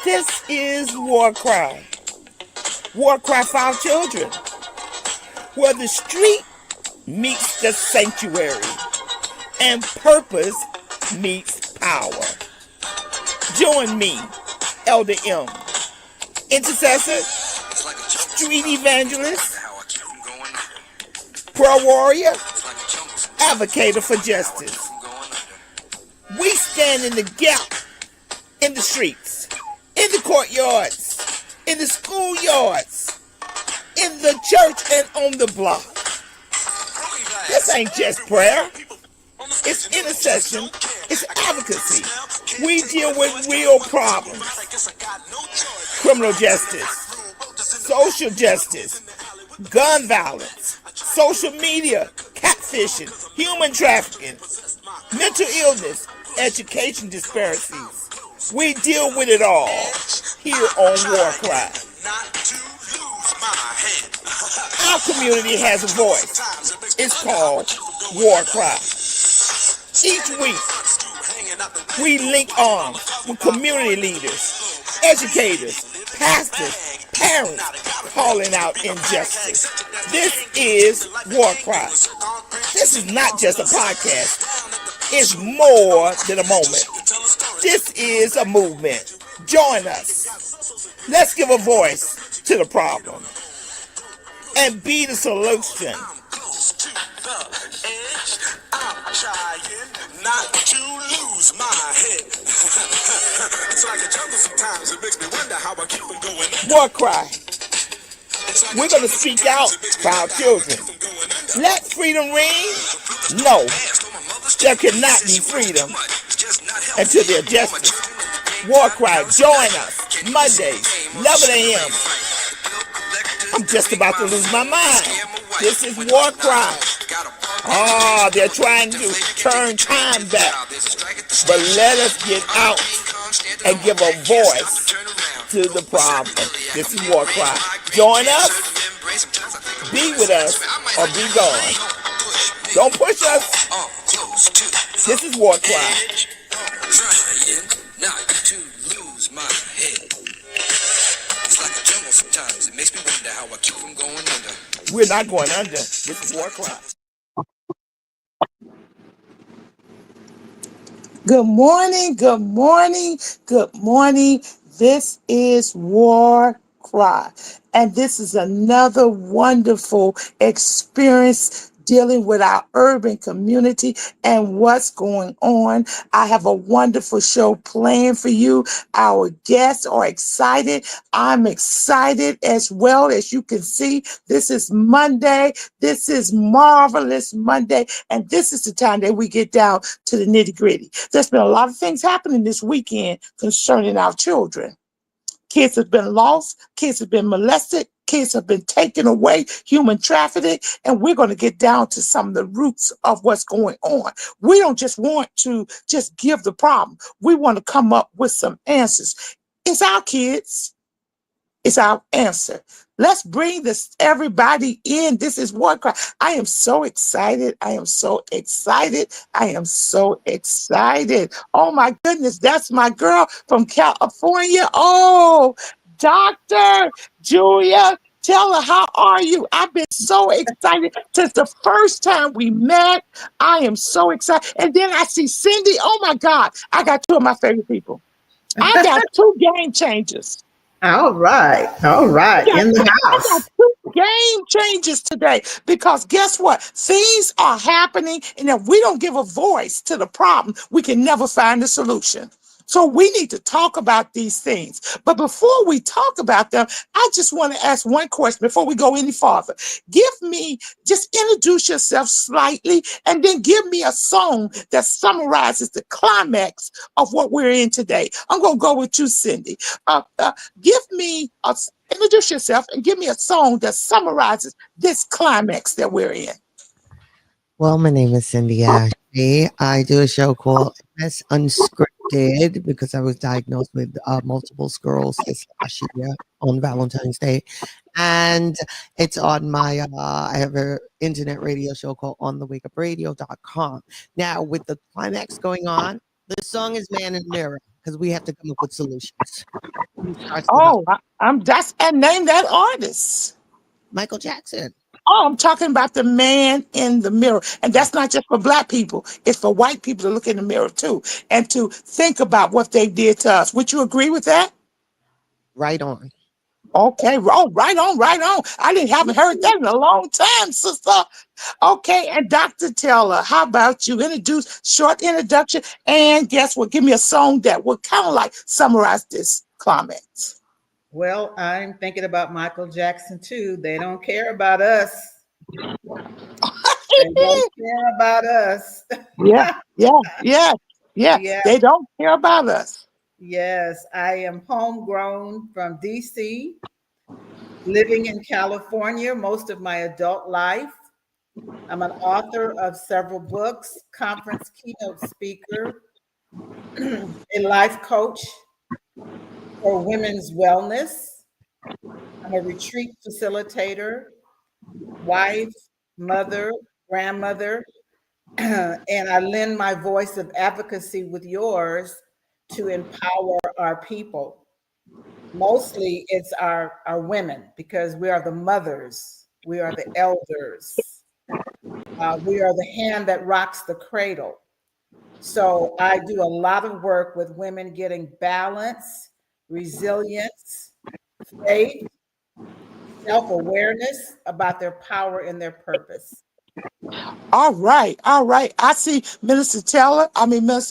This is WarCry. WarCry for our children, where the street meets the sanctuary and purpose meets power. Join me, Elder M, intercessor, street evangelist, prayer warrior, advocator for justice. We stand in the gap in the streets, in the courtyards, in the schoolyards, in the church, and on the block. This ain't just prayer. It's intercession. It's advocacy. We deal with real problems. Criminal justice, social justice, gun violence, social media, catfishing, human trafficking, mental illness, education disparities. We deal with it all here on WarCry. Our community has a voice. It's called WarCry. Each week, we link arms with community leaders, educators, pastors, parents calling out injustice. This is WarCry. This is not just a podcast. It's more than a moment. This is a movement. Join us. Let's give a voice to the problem and be the solution. Not to lose my head. It's like a jungle sometimes. It makes me wonder how I keep them going. WarCry. We're going to speak out for our children. Let freedom ring? No. There cannot be freedom until there's justice. WarCry, join us Mondays, 11 a.m. I'm just about to lose my mind. This is WarCry. They're trying to turn time back. But let us get out and give a voice to the problem. This is WarCry. Join us, be with us, or be gone. Don't push us. This is WarCry. Trying not to lose my head. It's like a jungle sometimes. It makes me wonder how I keep from going under. We're not going under. This is WarCry. Good morning, good morning, good morning. This is WarCry, and this is another wonderful experience dealing with our urban community and what's going on. I have a wonderful show planned for you. Our guests are excited. I'm excited as well. As you can see, this is Monday. This is Marvelous Monday. And this is the time that we get down to the nitty gritty. There's been a lot of things happening this weekend concerning our children. Kids have been lost. Kids have been molested. Kids have been taken away, human trafficking, and we're going to get down to some of the roots of what's going on. We don't just want to just give the problem. We want to come up with some answers. It's our kids. It's our answer. Let's bring this everybody in. This is WarCry. I am so excited. I am so excited. I am so excited. Oh my goodness, that's my girl from California. Oh, Dr. Julia, tell her, how are you? I've been so excited since the first time we met. I am so excited. And then I see Cindy. Oh my God, I got two of my favorite people. I got two game changers. All right. In the house. I got two game changers today because guess what? Things are happening, and if we don't give a voice to the problem, we can never find a solution. So we need to talk about these things. But before we talk about them, I just want to ask one question before we go any farther. Just introduce yourself slightly, and then give me a song that summarizes the climax of what we're in today. I'm going to go with you, Cindy. Introduce yourself and give me a song that summarizes this climax that we're in. Well, my name is Cindy Ashley. I do a show called S Unscripted because I was diagnosed with multiple sclerosis last year on Valentine's Day. And it's on my, I have an internet radio show called onthewakeupradio.com. Now, with the climax going on, the song is Man in the Mirror. because we have to come up with solutions. It starts with us. Oh, I'm that's and name that artist. Michael Jackson. Oh, I'm talking about the man in the mirror. And that's not just for black people. It's for white people to look in the mirror too and to think about what they did to us. Would you agree with that? Right on. Okay, oh, right on, right on. Haven't heard that in a long time, sister. Okay, and Dr. Taylor, how about you introduce short introduction and guess what? Give me a song that would kind of like summarize this comment. Well, I'm thinking about Michael Jackson too. They don't care about us. They don't care about us. Yeah, yeah, yeah, yeah. Yeah, They don't care about us. yes. I am homegrown from DC, living in California most of my adult life. I'm an author of several books, conference keynote speaker, a life coach for women's wellness. I'm a retreat facilitator, wife, mother, grandmother, and I lend my voice of advocacy with yours to empower our people. Mostly it's our women because we are the mothers, we are the elders, we are the hand that rocks the cradle. So I do a lot of work with women getting balance, resilience, faith, self-awareness about their power and their purpose. All right, all right. I see Minister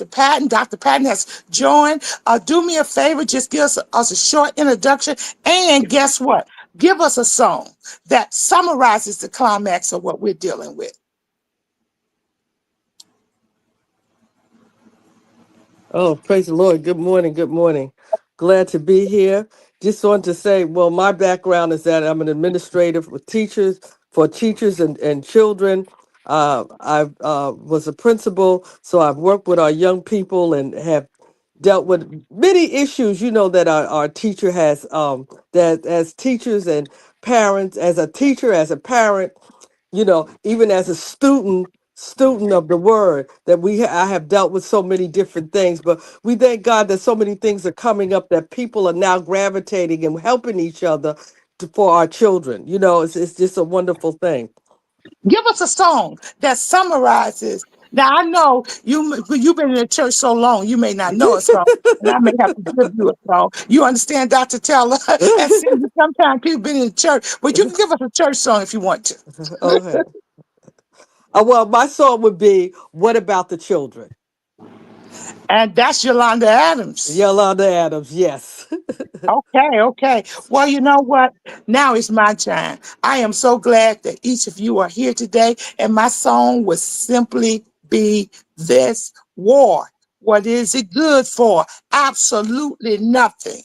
Patton, Dr. Patton has joined. Do me a favor, just give us a short introduction. And guess what? Give us a song that summarizes the climax of what we're dealing with. Oh, praise the Lord. Good morning. Good morning. Glad to be here. Just want to say, well, my background is that I'm an administrator for teachers and children. I was a principal, so I've worked with our young people and have dealt with many issues, that our teacher has, that as teachers and parents, as a teacher, as a parent, even as a student of the word that I have dealt with so many different things, but we thank God that so many things are coming up that people are now gravitating and helping each other for our children. It's just a wonderful thing. Give us a song that summarizes. Now I know you've been in the church so long, you may not know a song, and I may have to give you a song. You understand, Dr. Taylor? And Cindy, sometimes people been in the church, but you can give us a church song if you want to. Okay. Well, my song would be "What About the Children?" And that's Yolanda Adams. Yolanda Adams. Yes. Okay, okay. Well, you know what? Now it's my time. I am so glad that each of you are here today. And my song would simply be this: war. What is it good for? Absolutely nothing.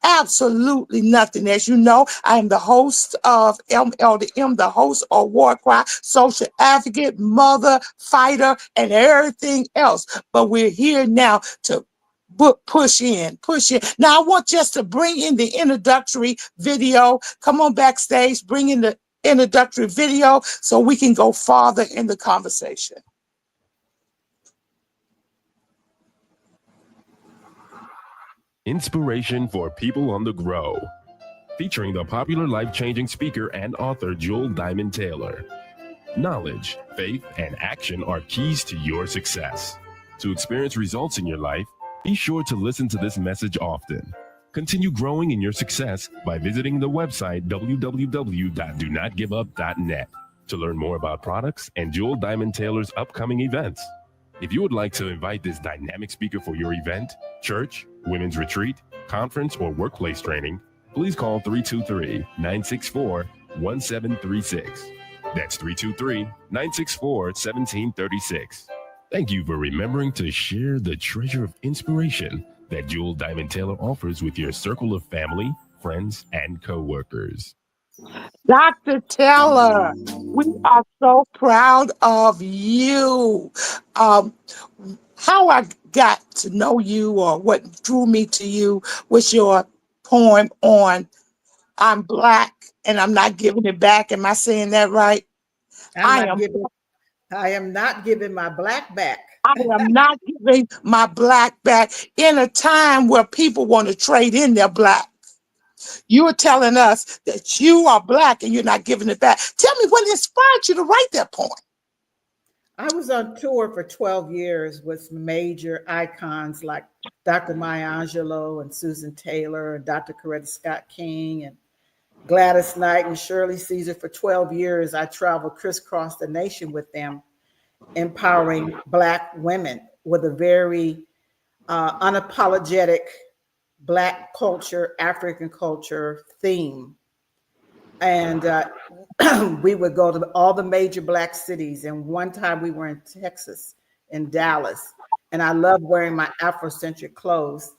Absolutely nothing. As you know, I am the host of MLDM, the host of WarCry, social advocate, mother, fighter, and everything else. But we're here now to push in, push in. Now I want just to bring in the introductory video. Come on backstage, bring in the introductory video so we can go farther in the conversation. Inspiration for people on the grow. Featuring the popular life-changing speaker and author Jewel Diamond Taylor. Knowledge, faith, and action are keys to your success. To experience results in your life, be sure to listen to this message often. Continue growing in your success by visiting the website www.donotgiveup.net to learn more about products and Jewel Diamond Taylor's upcoming events. If you would like to invite this dynamic speaker for your event, church, women's retreat, conference, or workplace training, please call 323-964-1736. That's 323-964-1736. Thank you for remembering to share the treasure of inspiration that Jewel Diamond Taylor offers with your circle of family, friends, and co-workers. Dr. Taylor, we are so proud of you. How I got to know you or what drew me to you was your poem on I'm Black and I'm not giving it back. Am I saying that right? I'm I not am giving I am not giving my black back. I am not giving my black back in a time where people want to trade in their black. You are telling us that you are black and you're not giving it back. Tell me what inspired you to write that poem. I was on tour for 12 years with major icons like Dr. Maya Angelou and Susan Taylor and Dr. Coretta Scott King and Gladys Knight and Shirley Caesar. For 12 years, I traveled crisscross the nation with them, empowering Black women with a very unapologetic Black culture, African culture theme. And we would go to all the major Black cities. And one time we were in Texas, in Dallas, and I loved wearing my Afrocentric clothes.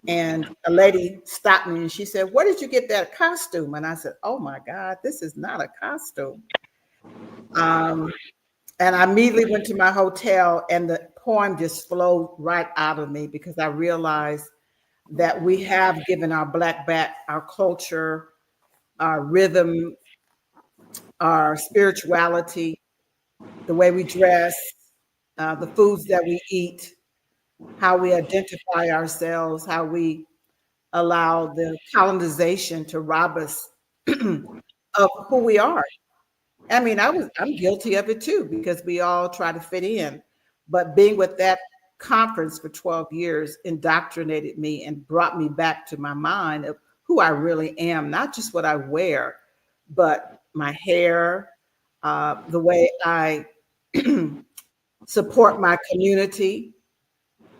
And a lady stopped me and she said, "Where did you get that costume?" And I said, "Oh my God, this is not a costume." And I immediately went to my hotel and the poem just flowed right out of me because I realized that we have given our Black back, our culture, our rhythm, our spirituality, the way we dress, the foods that we eat, how we identify ourselves, how we allow the colonization to rob us of who we are. I mean, I'm guilty of it too, because we all try to fit in. But being with that conference for 12 years indoctrinated me and brought me back to my mind of who I really am, not just what I wear, but my hair, the way I support my community,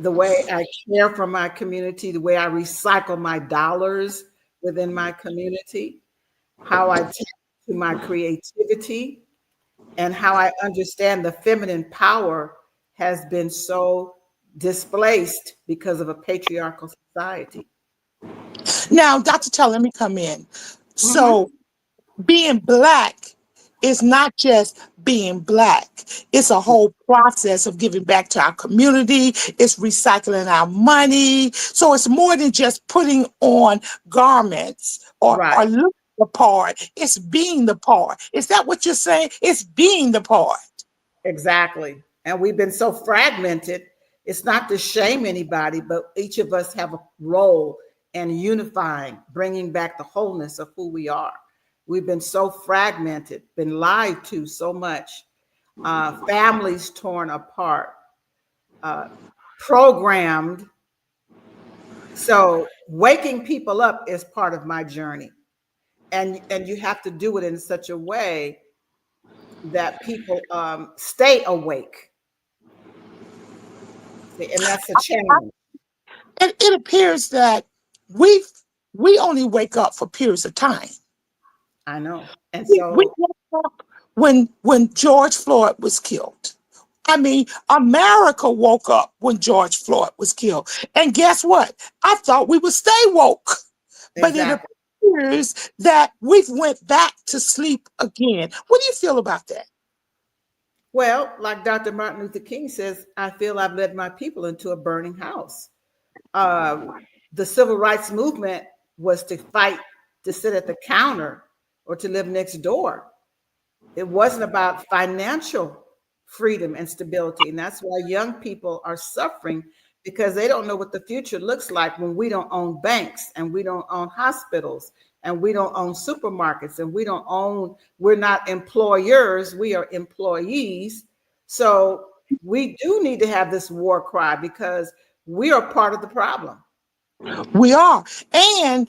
the way I care for my community, the way I recycle my dollars within my community, how I tap to my creativity, and how I understand the feminine power has been so displaced because of a patriarchal society. Now, Dr. Tell, let me come in. So Mhm. being Black is not just being Black. It's a whole process of giving back to our community. It's recycling our money. So it's more than just putting on garments or Right, looking the part. It's being the part. Is that what you're saying? It's being the part. exactly. And we've been so fragmented. It's not to shame anybody, but each of us have a role in unifying, bringing back the wholeness of who we are. We've been so fragmented, been lied to so much, families torn apart, programmed. So waking people up is part of my journey. And you have to do it in such a way that people stay awake. See, and that's a challenge. It appears that we we only wake up for periods of time. I know. And We so, woke up when George Floyd was killed. I mean, America woke up when George Floyd was killed. And guess what? I thought we would stay woke, but it exactly. appears that we've went back to sleep again. What do you feel about that? Well, like Dr. Martin Luther King says, I feel I've led my people into a burning house. Uh, the civil rights movement was to fight to sit at the counter or to live next door. It wasn't about financial freedom and stability. And that's why young people are suffering because they don't know what the future looks like when we don't own banks and we don't own hospitals and we don't own supermarkets and we're not employers, we are employees. So we do need to have this war cry because we are part of the problem. We are. And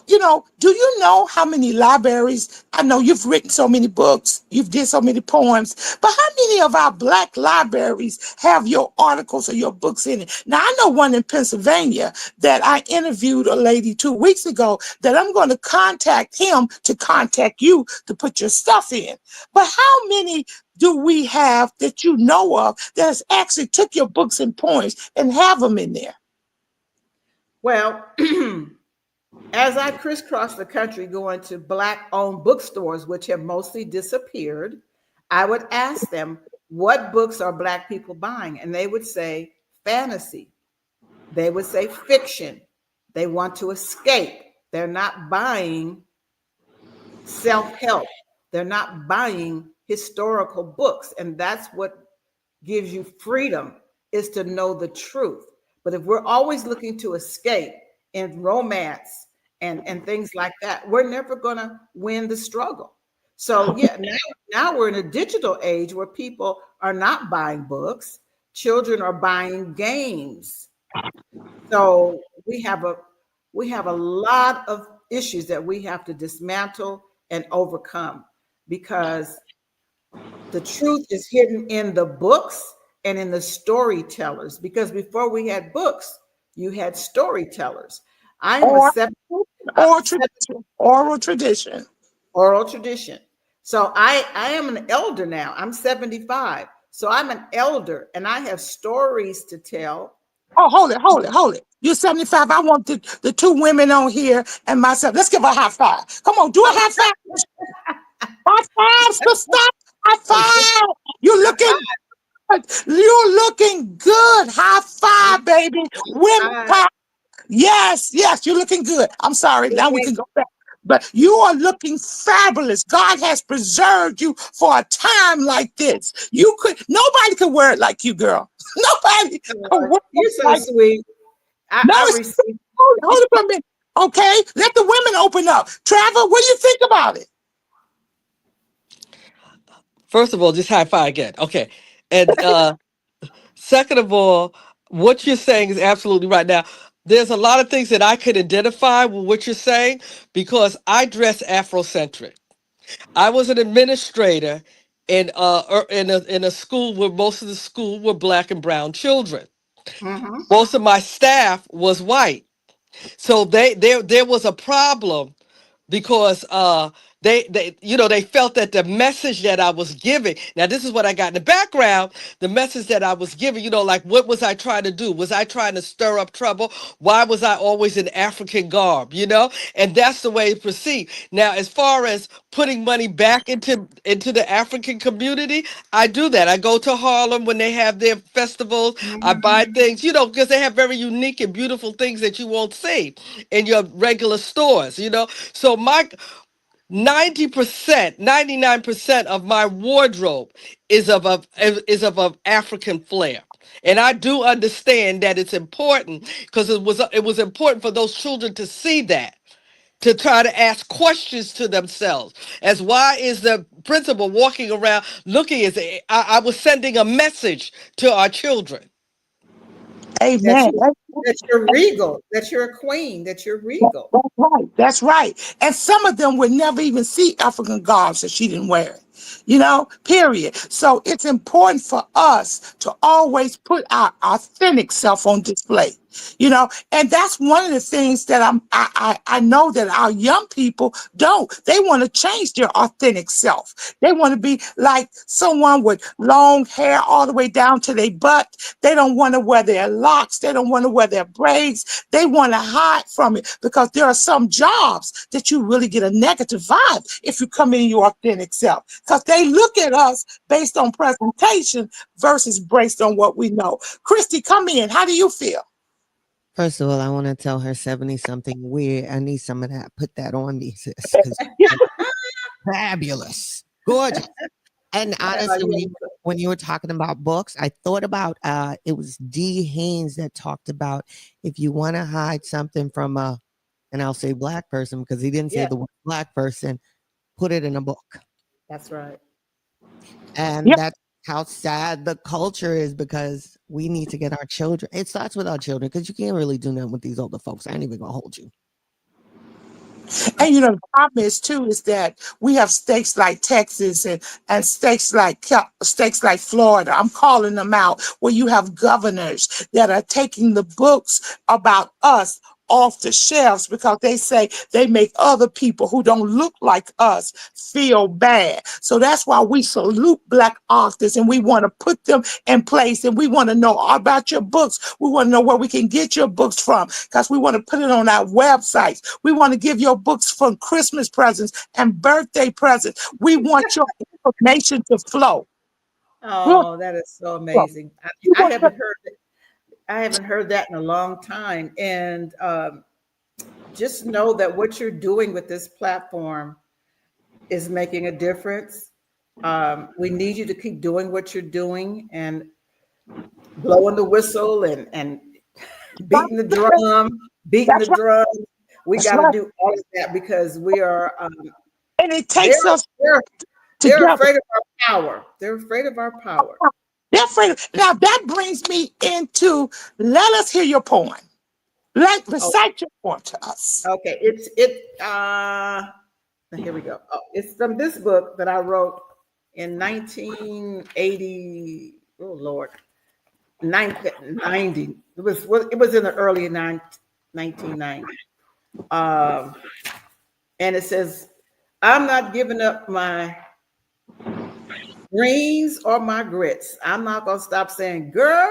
do you know how many libraries? I know you've written so many books, you've did so many poems, but how many of our Black libraries have your articles or your books in it? Now, I know one in Pennsylvania that I interviewed a lady 2 weeks ago that I'm going to contact him to contact you to put your stuff in. But how many do we have that you know of that has actually took your books and poems and have them in there? Well, as I crisscross the country going to Black-owned bookstores, which have mostly disappeared, I would ask them, what books are Black people buying? And they would say fantasy. They would say fiction. They want to escape. They're not buying self-help. They're not buying historical books, and that's what gives you freedom, is to know the truth. But if we're always looking to escape in romance and things like that, we're never going to win the struggle. So yeah, now we're in a digital age where people are not buying books. Children are buying games. So we have a lot of issues that we have to dismantle and overcome, because the truth is hidden in the books and in the storytellers. Because before we had books, you had storytellers. I am a Or seven, oral tradition. Oral tradition. oral tradition. So I am an elder now. I'm 75. So I'm an elder and I have stories to tell. Oh, hold it. You're 75. I want the two women on here and myself. Let's give a high five. Come on, do a high five. High five, sister. High five. You're looking good. You're looking good. High five, baby. Women power. Yes, you're looking good. I'm sorry. Now we can go back. But you are looking fabulous. God has preserved you for a time like this. Nobody could wear it like you, girl. Nobody could wear You're it so like sweet. no, I it's received. hold it for a minute. Okay, let the women open up. Trevor, what do you think about it? First of all, just high five again. Okay. And second of all, what you're saying is absolutely right. Now, there's a lot of things that I could identify with what you're saying because I dress Afrocentric. I was an administrator in a school where most of the school were black and brown children. Mhm. Most of my staff was white. So there was a problem because they felt that the message that I was giving, now this is what I got in the background, the message that I was giving, like what was I trying to do? Was I trying to stir up trouble? Why was I always in African garb? And that's the way it proceed. Now, as far as putting money back into the African community, I do that. I go to Harlem when they have their festivals. I buy things, because they have very unique and beautiful things that you won't see in your regular stores. So my 90%, 99% of my wardrobe is of African flair. And I do understand that it's important because it was important for those children to see that, to try to ask questions to themselves as why is the principal walking around looking as I was sending a message to our children. That Amen. you that you're regal, that you're a queen, that you're regal. That's right. That's right. And some of them would never even see African garbs if she didn't wear it. Period. So it's important for us to always put our authentic self on display. And that's one of the things that I know that our young people don't. They want to change their authentic self. They want to be like someone with long hair all the way down to their butt. They don't want to wear their locks. They don't want to wear their braids. They want to hide from it because there are some jobs that you really get a negative vibe if you come in your authentic self, because they look at us based on presentation versus based on what we know. Christy, come in. How do you feel? First of all, I want to tell her 70 something weird. I need some of that. Put that on me, sis, because fabulous, gorgeous. And honestly, when you were talking about books, I thought about it was D. Haynes that talked about if you want to hide something from and I'll say black person because he didn't say the word black person, put it in a book. That's right. And that's how sad the culture is, because we need to get our children. It starts with our children, because you can't really do nothing with these older folks. I ain't even gonna hold you. And the problem is too is that we have states like Texas and states like Florida. I'm calling them out, where you have governors that are taking the books about us off the shelves because they say they make other people who don't look like us feel bad. So that's why we salute black authors and we want to put them in place, and we want to know about your books. We want to know where we can get your books from, because we want to put it on our websites. We want to give your books for Christmas presents and birthday presents. We want your information to flow. Oh, that is so amazing. I haven't heard it. I haven't heard that in a long time. And just know that what you're doing with this platform is making a difference. We need you to keep doing what you're doing and blowing the whistle and beating the drum, beating the That's right. drum. We That's got to right. do all of that because we are. And it They're takes us they're they're together. afraid of our power. They're afraid of our power. They're afraid now that brings me into let us hear your poem. Let Oh, recite your poem to us. okay. Here we go. Oh, it's from this book that I wrote in 1980. Oh Lord, 1990. It was in the early 1990s. Um, and it says, "I'm not giving up my greens or my grits. I'm not gonna stop saying girl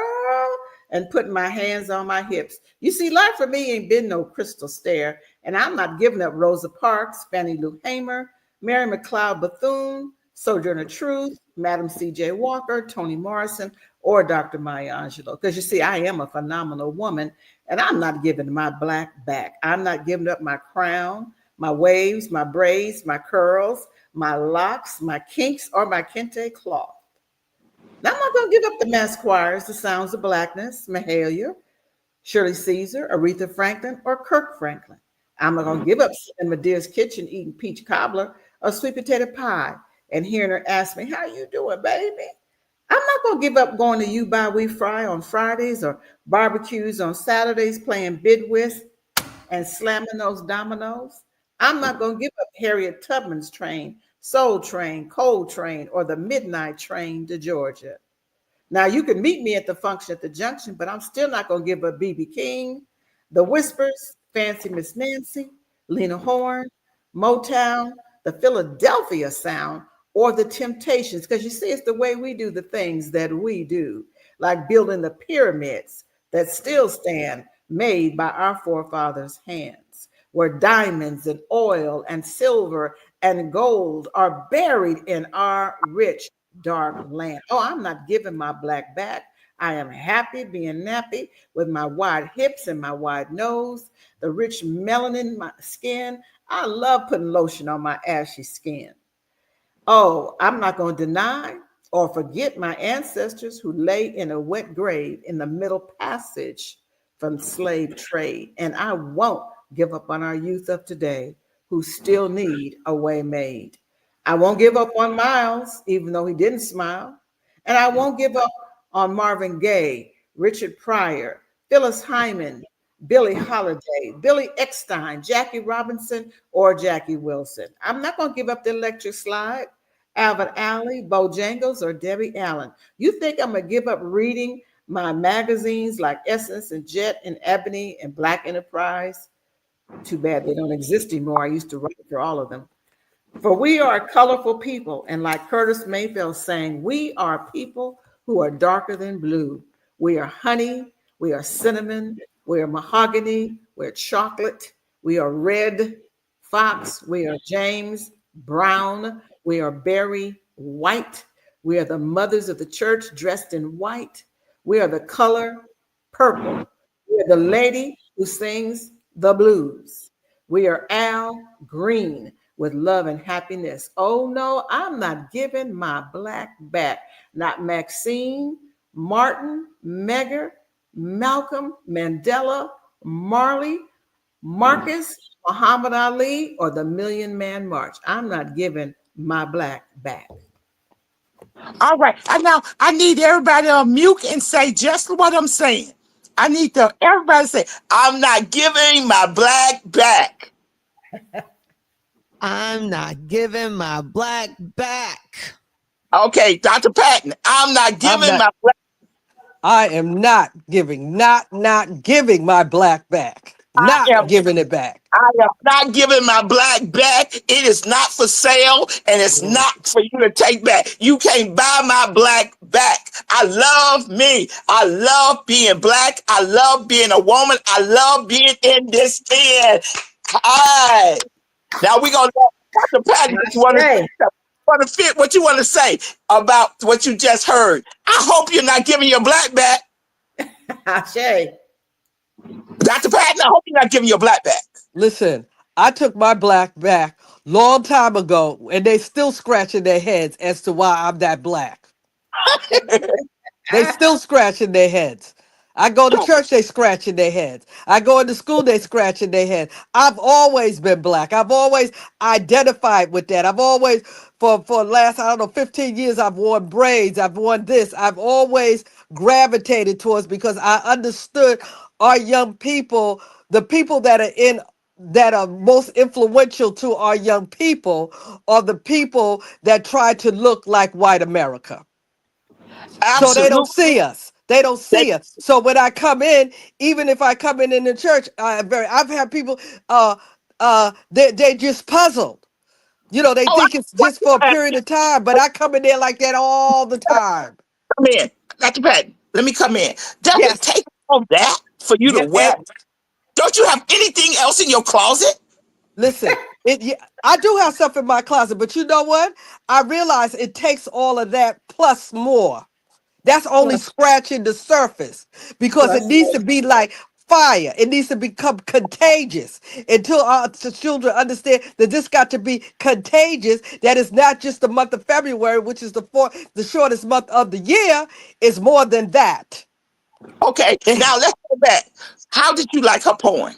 and putting my hands on my hips. You see, life for me ain't been no crystal stair, and I'm not giving up Rosa Parks, Fannie Lou Hamer, Mary McLeod Bethune, Sojourner Truth, Madam C.J. Walker, Toni Morrison, or Dr. Maya Angelou. Because you see, I am a phenomenal woman, and I'm not giving my black back. I'm not giving up my crown, my waves, my braids, my curls, my locks, my kinks, or my kente cloth. Now, I'm not going to give up the mass choirs, the sounds of blackness, Mahalia, Shirley Caesar, Aretha Franklin, or Kirk Franklin. I'm not going to give up in Medea's kitchen eating peach cobbler or sweet potato pie and hearing her ask me, how you doing, baby? I'm not going to give up going to You Buy We Fry on Fridays or barbecues on Saturdays playing bid whist and slamming those dominoes. I'm not going to give up Harriet Tubman's train, Soul Train, Coal Train, or the Midnight Train to Georgia. Now, you can meet me at the function at the junction, but I'm still not going to give up B.B. King, The Whispers, Fancy Miss Nancy, Lena Horne, Motown, the Philadelphia Sound, or the Temptations, because you see, it's the way we do the things that we do, like building the pyramids that still stand, made by our forefathers' hands, where diamonds and oil and silver and gold are buried in our rich, dark land. Oh, I'm not giving my black back. I am happy being nappy with my wide hips and my wide nose, the rich melanin in my skin. I love putting lotion on my ashy skin. Oh, I'm not going to deny or forget my ancestors who lay in a wet grave in the Middle Passage from slave trade. And I won't give up on our youth of today who still need a way made. I won't give up on Miles, even though he didn't smile. And I won't give up on Marvin Gaye, Richard Pryor, Phyllis Hyman, Billie Holiday, Billy Eckstine, Jackie Robinson, or Jackie Wilson. I'm not going to give up the electric slide, Alvin Alley, Bojangles, or Debbie Allen. You think I'm going to give up reading my magazines like Essence and Jet and Ebony and Black Enterprise? Too bad they don't exist anymore. I used to write for all of them. For we are a colorful people, and like Curtis Mayfield saying, we are people who are darker than blue. We are honey, we are cinnamon, we are mahogany, we're chocolate, we are red fox, we are James Brown, we are berry white, we are the mothers of the church dressed in white, we are the color purple, we are the lady who sings the blues, we are Al Green with love and happiness. Oh no, I'm not giving my black back. Not Maxine, Martin, Megger, Malcolm, Mandela, Marley, Marcus, Muhammad Ali, or the Million Man March. I'm not giving my black back. All right. And now I need everybody to mute and say just what I'm saying. I need everybody to say, I'm not giving my black back. I'm not giving my black back. Okay, Dr. Patton, I'm not giving my black. I am not giving my black back. I am Giving it back. I am not giving my black back. It is not for sale and it's not for you to take back. You can't buy my black back. I love me. I love being black. I love being a woman. I love being in this den. All right. Now we're going to let Dr. Patton, want to fit what you want to say about what you just heard. I hope you're not giving your black back. Shay. Dr. Patton, I hope you're not giving your black back. Listen, I took my black back long time ago, and they still scratching their heads as to why I'm that black. They still scratching their heads. I go to church, they scratching their heads. I go into school, they scratching their head. I've always been black. I've always identified with that. I've always, for last, I don't know, 15 years, I've worn braids. I've worn this. I've always gravitated towards, because I understood our young people, the people that are in, that are most influential to our young people, are the people that try to look like white America. So they don't Absolutely. see us. They don't That, see us. So when I come in, even if I come in the church, I've had people, they just puzzled. You know, they oh, I, think it's just for a period of time, but I come in there like that all the time. come in. Dr. Patton, let me come in. Does it Yes. take all that for you to Yeah. wear? Don't you have anything else in your closet? Listen, yeah, I do have stuff in my closet, but you know what? I realize it takes all of that plus more. That's only Plus, scratching the surface, because it plus, needs to be like fire. It needs to become contagious until our children understand that this got to be contagious. That is not just the month of February, which is the shortest month of the year. It's more than that. Okay, now let's go back. How did you like her poem?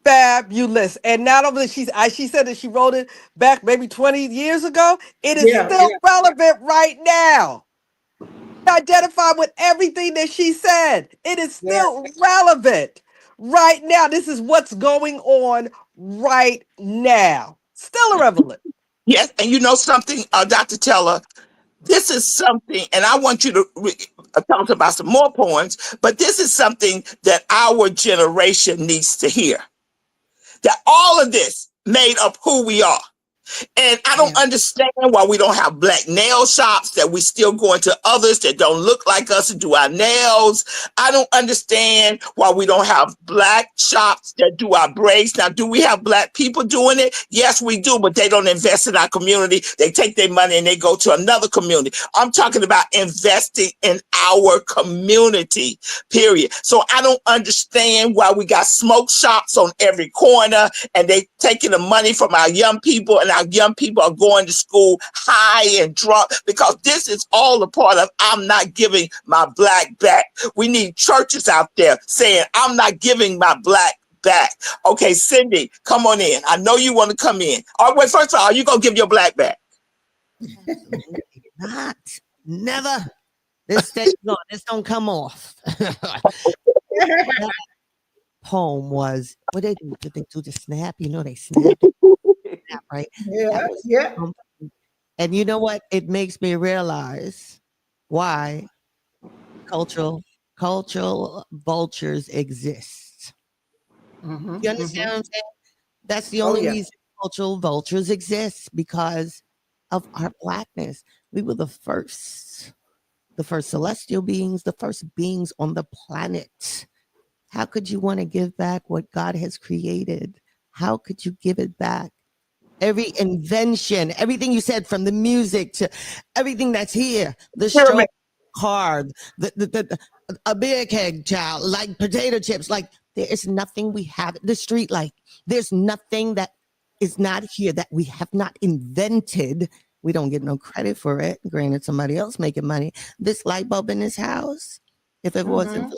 Fabulous. And not only she said that she wrote it back maybe 20 years ago. It is yeah, still relevant right now. Identify with everything that she said. It is yeah. still relevant right now. This is what's going on right now. Still relevant. Yes, and you know something, Dr. Teller, this is something, and I want you to talk about some more poems, but this is something that our generation needs to hear. That all of this made up who we are. And I don't Yeah. understand why we don't have black nail shops, that we still go into others that don't look like us and do our nails. I don't understand why we don't have black shops that do our braids. Now, do we have black people doing it? Yes, we do, but they don't invest in our community. They take their money and they go to another community. I'm talking about investing in our community, period. So I don't understand why we got smoke shops on every corner and they taking the money from our young people, and our young people are going to school high and drunk, because this is all a part of I'm not giving my black back. We need churches out there saying I'm not giving my black back. Okay, Cindy, come on in. I know you want to come in. All right, wait, first of all, are you going to give your black back? Absolutely not. Never. This stays on. This don't come off. That poem was, what they do? Did they do the snap? You know, they snap, right? Yeah, That was yeah. something. And you know what? It makes me realize why cultural vultures exist. Mm-hmm, You mm-hmm. understand what I'm saying? That's the Oh, only yeah. reason cultural vultures exist, because of our blackness. We were the first celestial beings, the first beings on the planet. How could you want to give back what God has created? How could you give it back? Every invention, everything you said, from the music to everything that's here, the Pyramid. stroke car, a beer keg, child, like potato chips, like there is nothing we have. The street light, there's nothing that is not here that we have not invented. We don't get no credit for it. Granted, somebody else making money. This light bulb in this house, if it wasn't Mm-hmm. for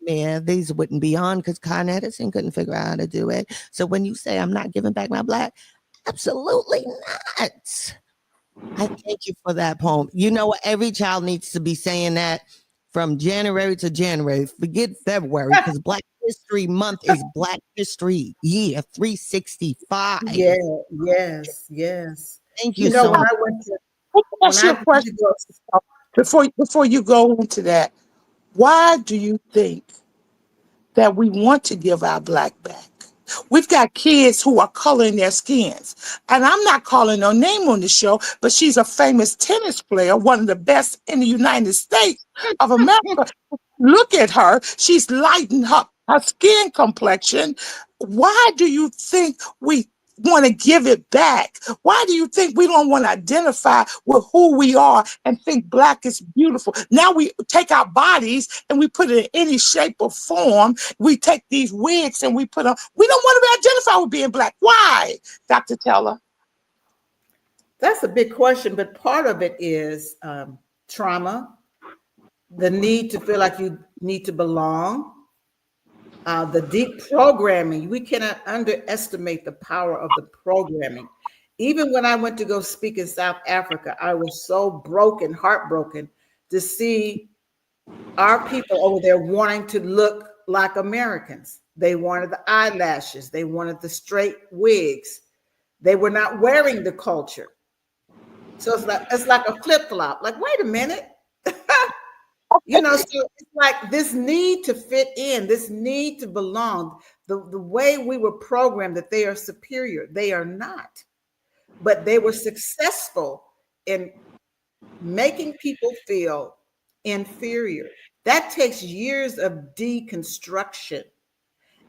Vladimir, these wouldn't be on, because Con Edison couldn't figure out how to do it. So when you say I'm not giving back my black, absolutely not. I thank you for that poem. You know what? Every child needs to be saying that from January to January. Forget February, because Black History Month is Black History Year 365. Yeah, yes, yes. Thank you You know, so when much. I went to Let me when ask you I a went question to go, before you go into that. Why do you think that we want to give our black back? We've got kids who are coloring their skins. And I'm not calling her name on the show, but she's a famous tennis player, one of the best in the United States of America. Look at her. She's lightened up her skin complexion. Why do you think want to give it back? Why do you think we don't want to identify with who we are and think Black is beautiful? Now we take our bodies and we put it in any shape or form. We take these wigs and we put on. We don't want to be identified with being Black. Why, Dr. Teller? That's a big question, but part of it is trauma, the need to feel like you need to belong, the deep programming. We cannot underestimate the power of the programming. Even when I went to go speak in South Africa, I was so broken, heartbroken to see our people over there wanting to look like Americans. They wanted the eyelashes. They wanted the straight wigs. They were not wearing the culture. So it's like a flip-flop. Like, wait a minute. You know, so it's like this need to fit in, this need to belong. The way we were programmed that they are superior, they are not. But they were successful in making people feel inferior. That takes years of deconstruction.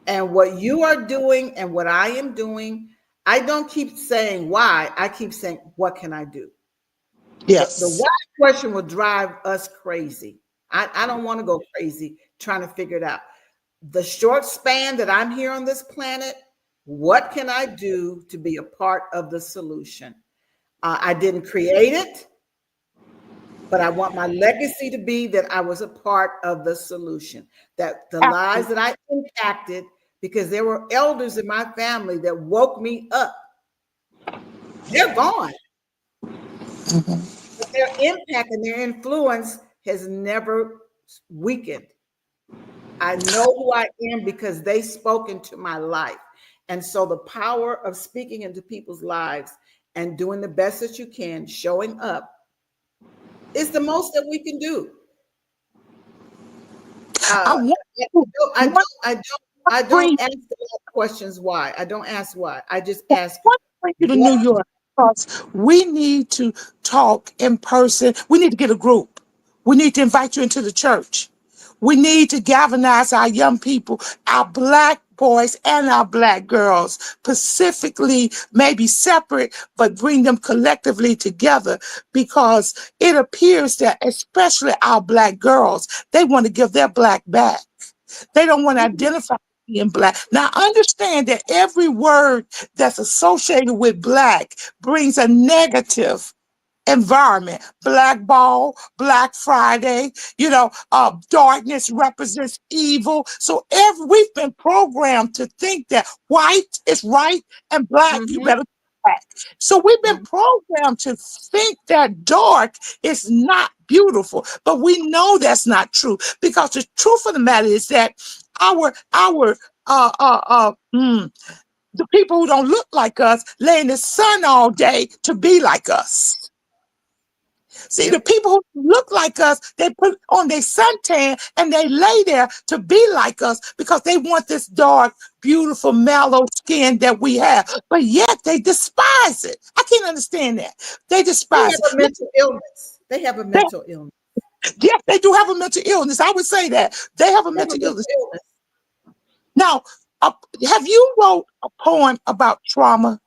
And what you are doing and what I am doing, I don't keep saying why. I keep saying, what can I do? Yes. The why question will drive us crazy. I don't want to go crazy trying to figure it out. The short span that I'm here on this planet, what can I do to be a part of the solution? I didn't create it, but I want my legacy to be that I was a part of the solution, that the lives that I impacted, because there were elders in my family that woke me up. They're gone. But their impact and their influence has never weakened. I know who I am because they spoke into my life. And so the power of speaking into people's lives and doing the best that you can, showing up, is the most that we can do. I don't ask the questions why. I don't ask why. I just ask. I want to bring you to New York because we need to talk in person. We need to get a group. We need to invite you into the church. We need to galvanize our young people, our Black boys and our Black girls, specifically, maybe separate, but bring them collectively together, because it appears that especially our Black girls, they want to give their Black back. They don't want to identify with being Black. Now, understand that every word that's associated with Black brings a negative environment. Blackball, Black Friday, darkness represents evil. So we've been programmed to think that white is right and Black, you better Black. So we've been programmed to think that dark is not beautiful, but we know that's not true, because the truth of the matter is that the people who don't look like us lay in the sun all day to be like us. See, the people who look like us, they put on their suntan and they lay there to be like us because they want this dark, beautiful, mellow skin that we have. But yet they despise it. I can't understand that. They despise it. Mental illness. They have a mental illness. Yes, they do have a mental illness. I would say that. They have a mental illness. Now, have you wrote a poem about trauma?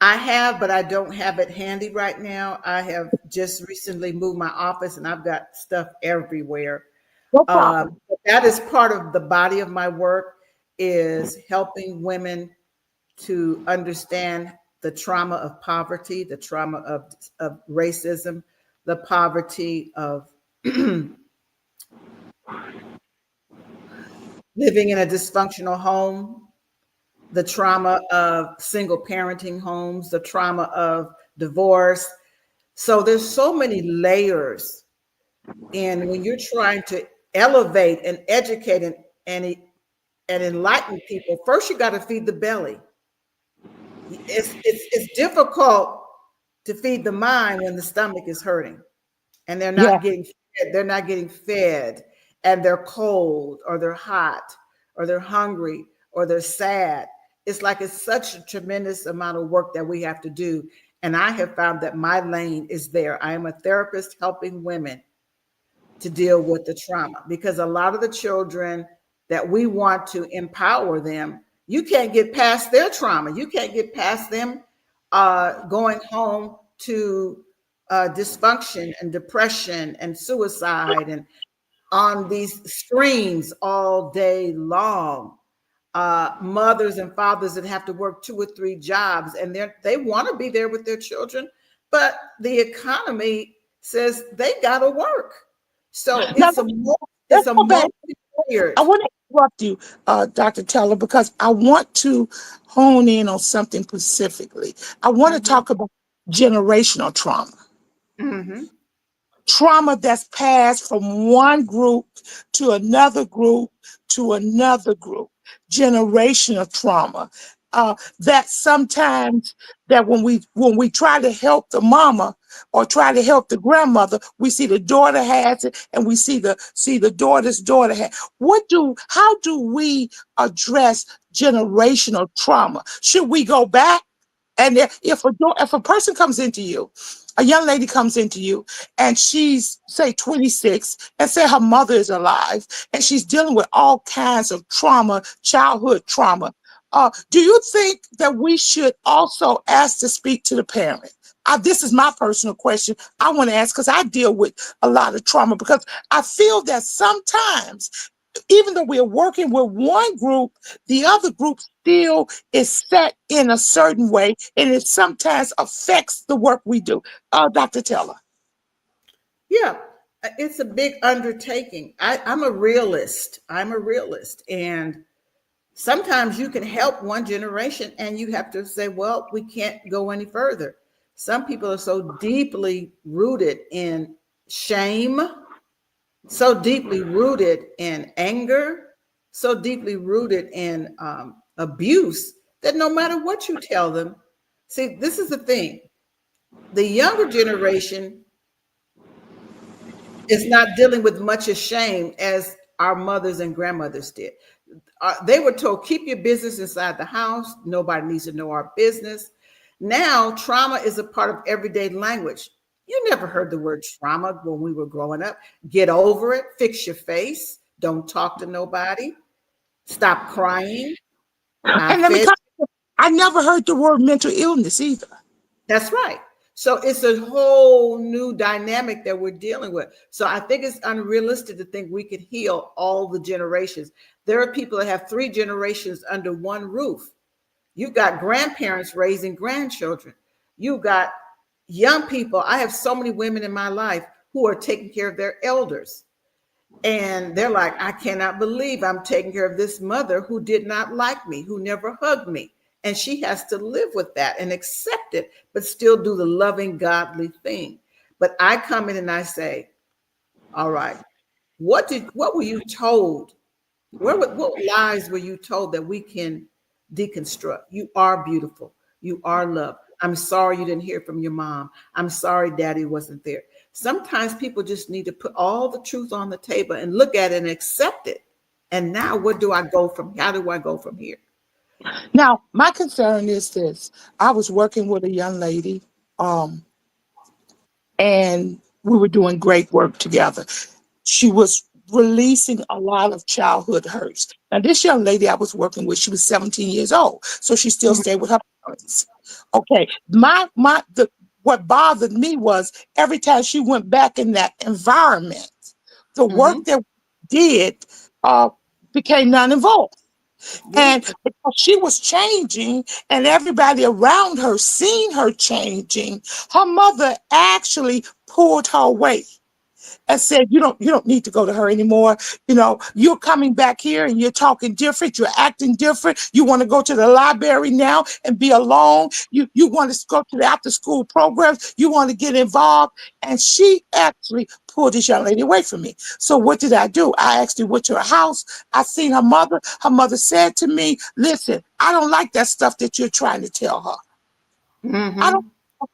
I have, but I don't have it handy right now. I have just recently moved my office and I've got stuff everywhere. No problem. That is part of the body of my work, is helping women to understand the trauma of poverty, the trauma of racism, the poverty of living in a dysfunctional home, the trauma of single parenting homes, the trauma of divorce. So there's so many layers. And when you're trying to elevate and educate and enlighten people, first you got to feed the belly. It's difficult to feed the mind when the stomach is hurting and they're not getting fed. They're not getting fed, and they're cold or they're hot or they're hungry or they're sad. It's like it's such a tremendous amount of work that we have to do. And I have found that my lane is there. I am a therapist helping women to deal with the trauma, because a lot of the children that we want to empower them, You can't get past their trauma. You can't get past them going home to dysfunction and depression and suicide and on these screens all day long. Mothers and fathers that have to work 2 or 3 jobs, and they want to be there with their children, but the economy says they got to work. So Now, it's let's a go back. multi-layered. I want to interrupt you, Dr. Teller, because I want to hone in on something specifically. I want to Mhm, talk about generational trauma. mhm. Trauma that's passed from one group to another group to another group. Generational trauma. That sometimes that when we try to help the mama or try to help the grandmother, we see the daughter has it, and we see the daughter's daughter has. How do we address generational trauma? Should we go back? And if a person comes into you, a young lady comes into you, and she's say 26, and say her mother is alive, and she's dealing with all kinds of trauma, childhood trauma, do you think that we should also ask to speak to the parent? This is my personal question. I want to ask because I deal with a lot of trauma, because I feel that sometimes, even though we're working with one group, the other group still is set in a certain way, and it sometimes affects the work we do. Dr. Teller. Yeah, it's a big undertaking. I'm a realist. I'm a realist. And sometimes you can help one generation and you have to say, well, we can't go any further. Some people are so deeply rooted in shame, so deeply rooted in anger, so deeply rooted in abuse that no matter what you tell them, see, this is the thing. The younger generation is not dealing with much as shame as our mothers and grandmothers did. They were told, keep your business inside the house. Nobody needs to know our business. Now, trauma is a part of everyday language. You never heard the word trauma when we were growing up. Get over it, fix your face, don't talk to nobody, stop crying. I And let me fed. comment, I never heard the word mental illness either. That's right. So it's a whole new dynamic that we're dealing with. So I think it's unrealistic to think we could heal all the generations. There are people that have 3 generations under one roof. You've got grandparents raising grandchildren. You've got young people. I have so many women in my life who are taking care of their elders. And they're like, I cannot believe I'm taking care of this mother who did not like me, who never hugged me. And she has to live with that and accept it, but still do the loving, godly thing. But I come in and I say, all right, what were you told? What lies were you told that we can deconstruct? You are beautiful. You are loved. I'm sorry you didn't hear from your mom. I'm sorry daddy wasn't there. Sometimes people just need to put all the truth on the table and look at it and accept it. And now what do I go from? How do I go from here? Now, my concern is this. I was working with a young lady, um, and we were doing great work together. She was releasing a lot of childhood hurts. Now, this young lady I was working with, she was 17 years old, so she still stayed with her parents. Okay, what bothered me was every time she went back in that environment, the work Mm-hmm. that we did uh, became non-involved. Yeah. And because she was changing and everybody around her seen her changing, her mother actually pulled her away and said, you don't need to go to her anymore. You're coming back here and you're talking different, you're acting different. You want to go to the library now and be alone. You want to go to the after school programs, you want to get involved. And she actually pulled this young lady away from me. So what did I do? I actually went to her house. I seen her mother. Her mother said to me, listen, I don't like that stuff that you're trying to tell her. I don't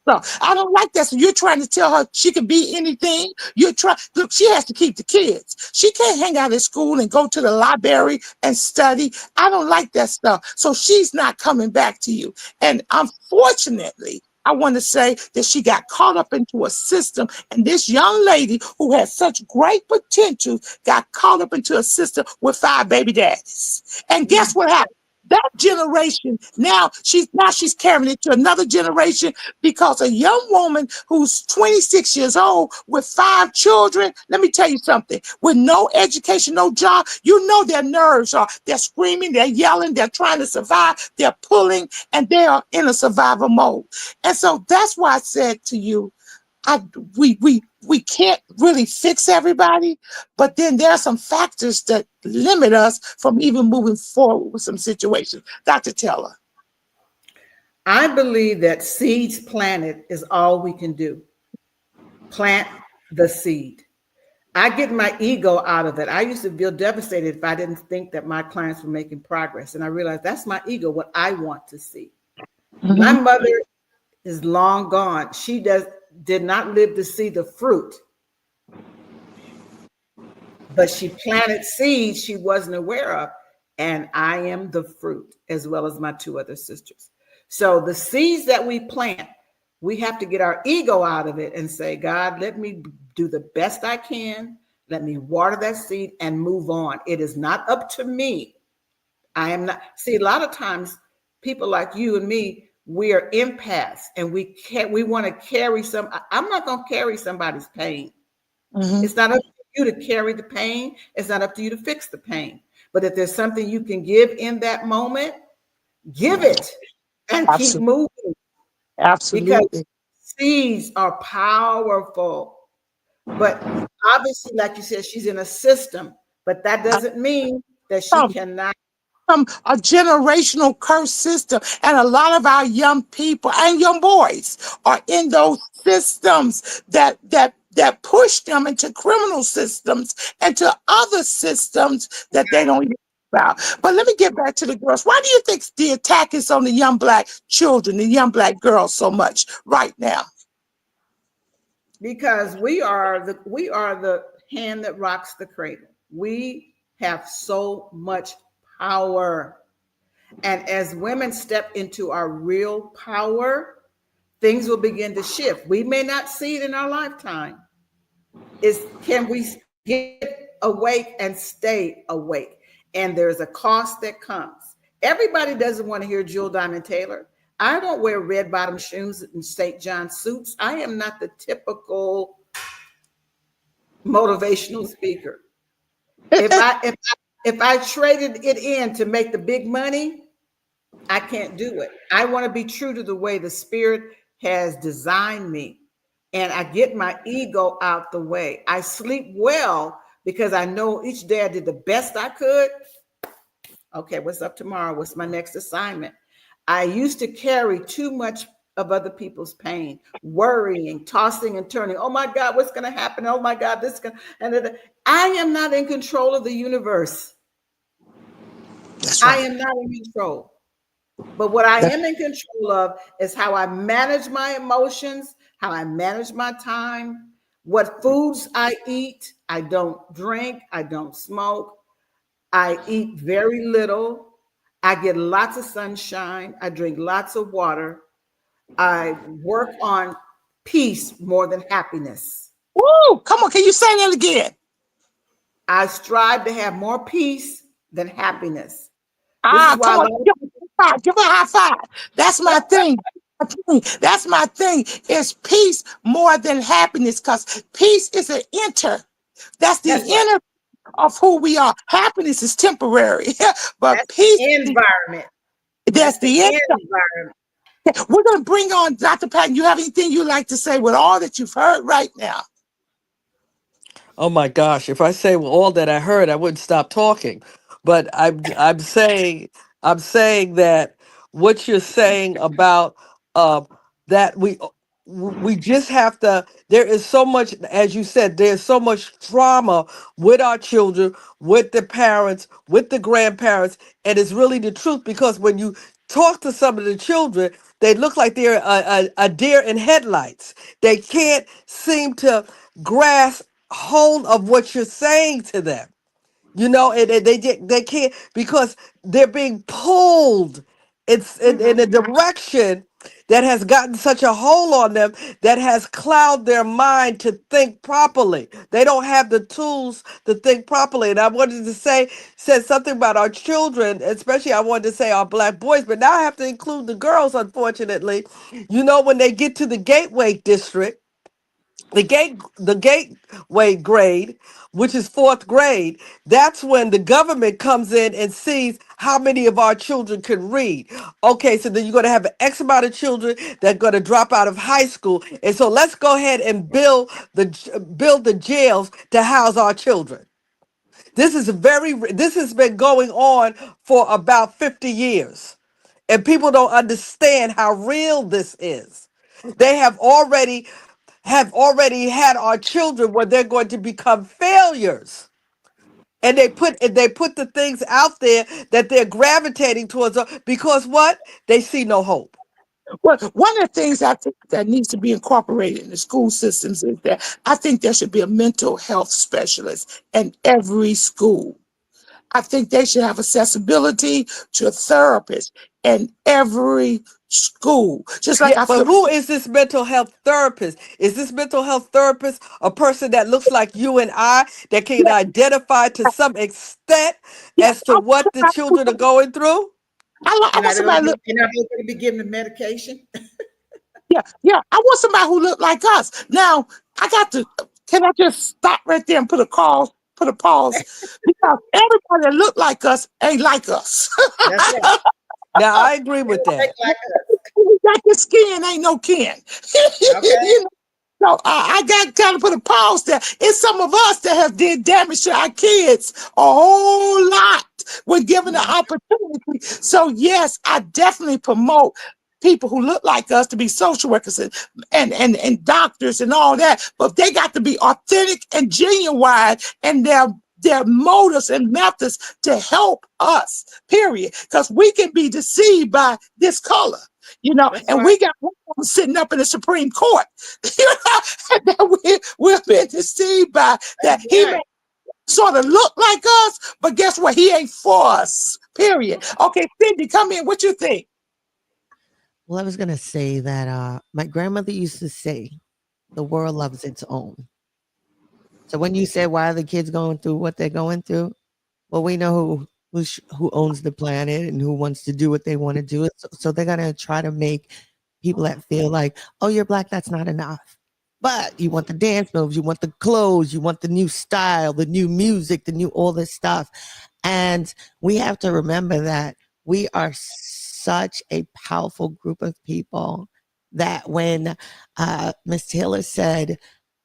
Mm-hmm. I don't like that. So you're trying to tell her she can be anything. Look, she has to keep the kids. She can't hang out at school and go to the library and study. I don't like that stuff. So she's not coming back to you. And unfortunately, I want to say that she got caught up into a system, and this young lady who had such great potential got caught up into a system with 5 baby daddies. And Yeah. guess what happened? That generation now she's carrying it to another generation because a young woman who's 26 years old with 5 children, let me tell you something, with no education, no job, you know their nerves are, they're screaming, they're yelling, they're trying to survive, they're pulling, and they are in a survival mode. And so that's why I said to you, I we can't really fix everybody, but then there are some factors that limit us from even moving forward with some situations. Dr. Teller. I believe that seeds planted is all we can do. Plant the seed. I get my ego out of it. I used to feel devastated if I didn't think that my clients were making progress. And I realized that's my ego, what I want to see. My Mhm. mother is long gone. She did not live to see the fruit, but she planted seeds she wasn't aware of. And I am the fruit, as well as my 2 other sisters. So the seeds that we plant, we have to get our ego out of it and say, God, let me do the best I can. Let me water that seed and move on. It is not up to me. I am not. See, a lot of times people like you and me, we are empaths and we want to carry some. I'm not going to carry somebody's pain. Mhm. It's not up to you to carry the pain. It's not up to you to fix the pain. But if there's something you can give in that moment, give it and keep Absolutely. moving, because Absolutely. seeds are powerful. But obviously, like you said, she's in a system, but that doesn't mean that she cannot. From a generational curse system. And a lot of our young people and young boys are in those systems that push them into criminal systems and to other systems that they don't even know about. But let me get back to the girls. Why do you think the attack is on the young Black children, the young Black girls so much right now? Because we are the hand that rocks the cradle. We have so much power. And as women step into our real power, things will begin to shift. We may not see it in our lifetime. Is can we get awake and stay awake? And there's a cost that comes. Everybody doesn't want to hear Jewel Diamond Taylor. I don't wear red bottom shoes and St. John suits. I am not the typical motivational speaker. If I traded it in to make the big money, I can't do it. I want to be true to the way the spirit has designed me. And I get my ego out the way. I sleep well because I know each day I did the best I could. Okay, what's up tomorrow? What's my next assignment? I used to carry too much of other people's pain, worrying, tossing and turning. Oh my God, what's going to happen? Oh my God, this going and I am not in control of the universe. That's I right. am not in control. But what I That's am in control of is how I manage my emotions, how I manage my time, what foods I eat. I don't drink, I don't smoke, I eat very little. I get lots of sunshine, I drink lots of water. I work on peace more than happiness. Woo! Come on, can you say that again? I strive to have more peace than happiness. This is Ah, why come a on, lot of give people, me a high five. Give me a high five. That's my thing. That's my thing. It's peace more than happiness because peace is an inner. That's the that's right. inner of who we are. Happiness is temporary, but That's peace, the environment. that's That's the the inner. environment. We're going to bring on Dr. Patton. You have anything you'd like to say with all that you've heard right now? Oh my gosh, if I say all that I heard, I wouldn't stop talking. But I'm saying that what you're saying about uh that we just have to, there is so much, as you said, there's so much trauma with our children, with the parents, with the grandparents, and it's really the truth because when you talk to some of the children, they look like they're a deer in headlights. They can't seem to grasp hold of what you're saying to them, and they can't because they're being pulled It's in a direction that has gotten such a hold on them that has clouded their mind to think properly. They don't have the tools to think properly. And I wanted to said something about our children, especially I wanted to say our black boys, but now I have to include the girls, unfortunately. You know, when they get to the gateway district, the gateway grade, which is fourth grade, that's when the government comes in and sees how many of our children can read. Okay, so then you're going to have an X amount of children that are going to drop out of high school, and so let's go ahead and build the jails to house our children. This has been going on for about 50 years, and people don't understand how real this is. They have already had our children where they're going to become failures. And they put the things out there that they're gravitating towards, because what? They see no hope. Well, one of the things I think that needs to be incorporated in the school systems is that I think there should be a mental health specialist in every school. I think they should have accessibility to a therapist in every school. Just like Yeah, I but feel, who is this mental health therapist? Is this mental health therapist a person that looks like you and I, that can yeah, identify to some extent yeah, as to what the children are going through? I want somebody look. And are they going to be given the medication? Yeah, yeah. I want somebody who look like us. Now, I got to. Can I just stop right there and put a pause? Because everybody that look like us ain't like us. That's right. Now, I agree They with don't think that. like us. Who got the skin ain't no kin. Okay. You know, so I got kind of put a pause there. It's some of us that have did damage to our kids a whole lot when given the opportunity. So yes, I definitely promote people who look like us to be social workers and doctors and all that, but they got to be authentic and genuine in their motives and methods to help us, period. Because we can be deceived by this color, That's and right. we got one sitting up in the Supreme Court, that we've been deceived by that. That's He may right. sort of look like us, but guess what? He ain't for us, period. Okay, Cindy, come in. What you think? Well, I was going to say that my grandmother used to say, the world loves its own. So when you said, why are the kids going through what they're going through? Well, we know who owns the planet and who wants to do what they want to do. So they're going to try to make people that feel like, oh, you're black, that's not enough. But you want the dance moves, you want the clothes, you want the new style, the new music, the new all this stuff. And we have to remember that we are such a powerful group of people that when Miss Taylor said,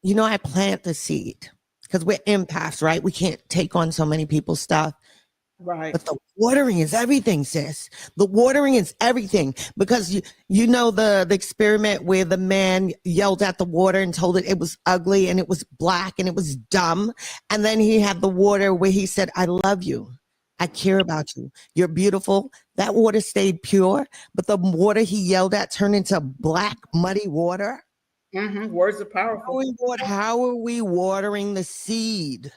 I plant the seed because we're empaths, right? We can't take on so many people's stuff. Right. But the watering is everything, sis. The watering is everything because you know the experiment where the man yelled at the water and told it was ugly and it was black and it was dumb. And then he had the water where he said, I love you. I care about you. You're beautiful. That water stayed pure, but the water he yelled at turned into black, muddy water. Words are powerful. How are we watering the seed?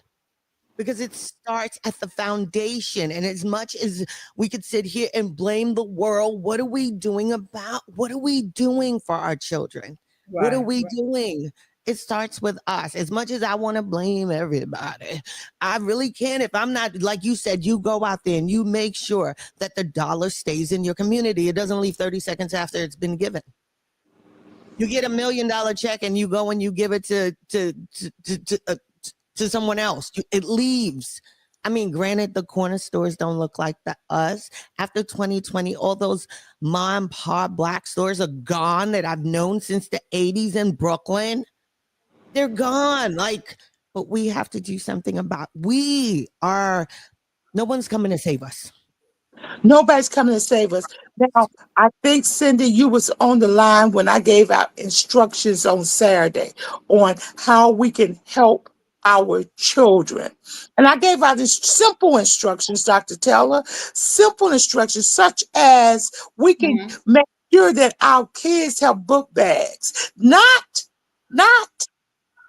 Because it starts at the foundation. And as much as we could sit here and blame the world, what are we doing for our children? What are Right. we doing? It starts with us. As much as I want to blame everybody, I really can. If I'm not, like you said, you go out there and you make sure that the dollar stays in your community. It doesn't leave 30 seconds after it's been given. You get $1 million check and you go and you give it to someone else. It leaves. I mean, granted, the corner stores don't look like us. After 2020, all those mom and pop black stores are gone that I've known since the 80s in Brooklyn. They're gone. But we have to do something about. No one's coming to save us. Nobody's coming to save us. Now, I think, Cindy, you was on the line when I gave out instructions on Saturday on how we can help our children. And I gave out these simple instructions, Dr. Taylor, simple instructions such as we can make sure that our kids have book bags, not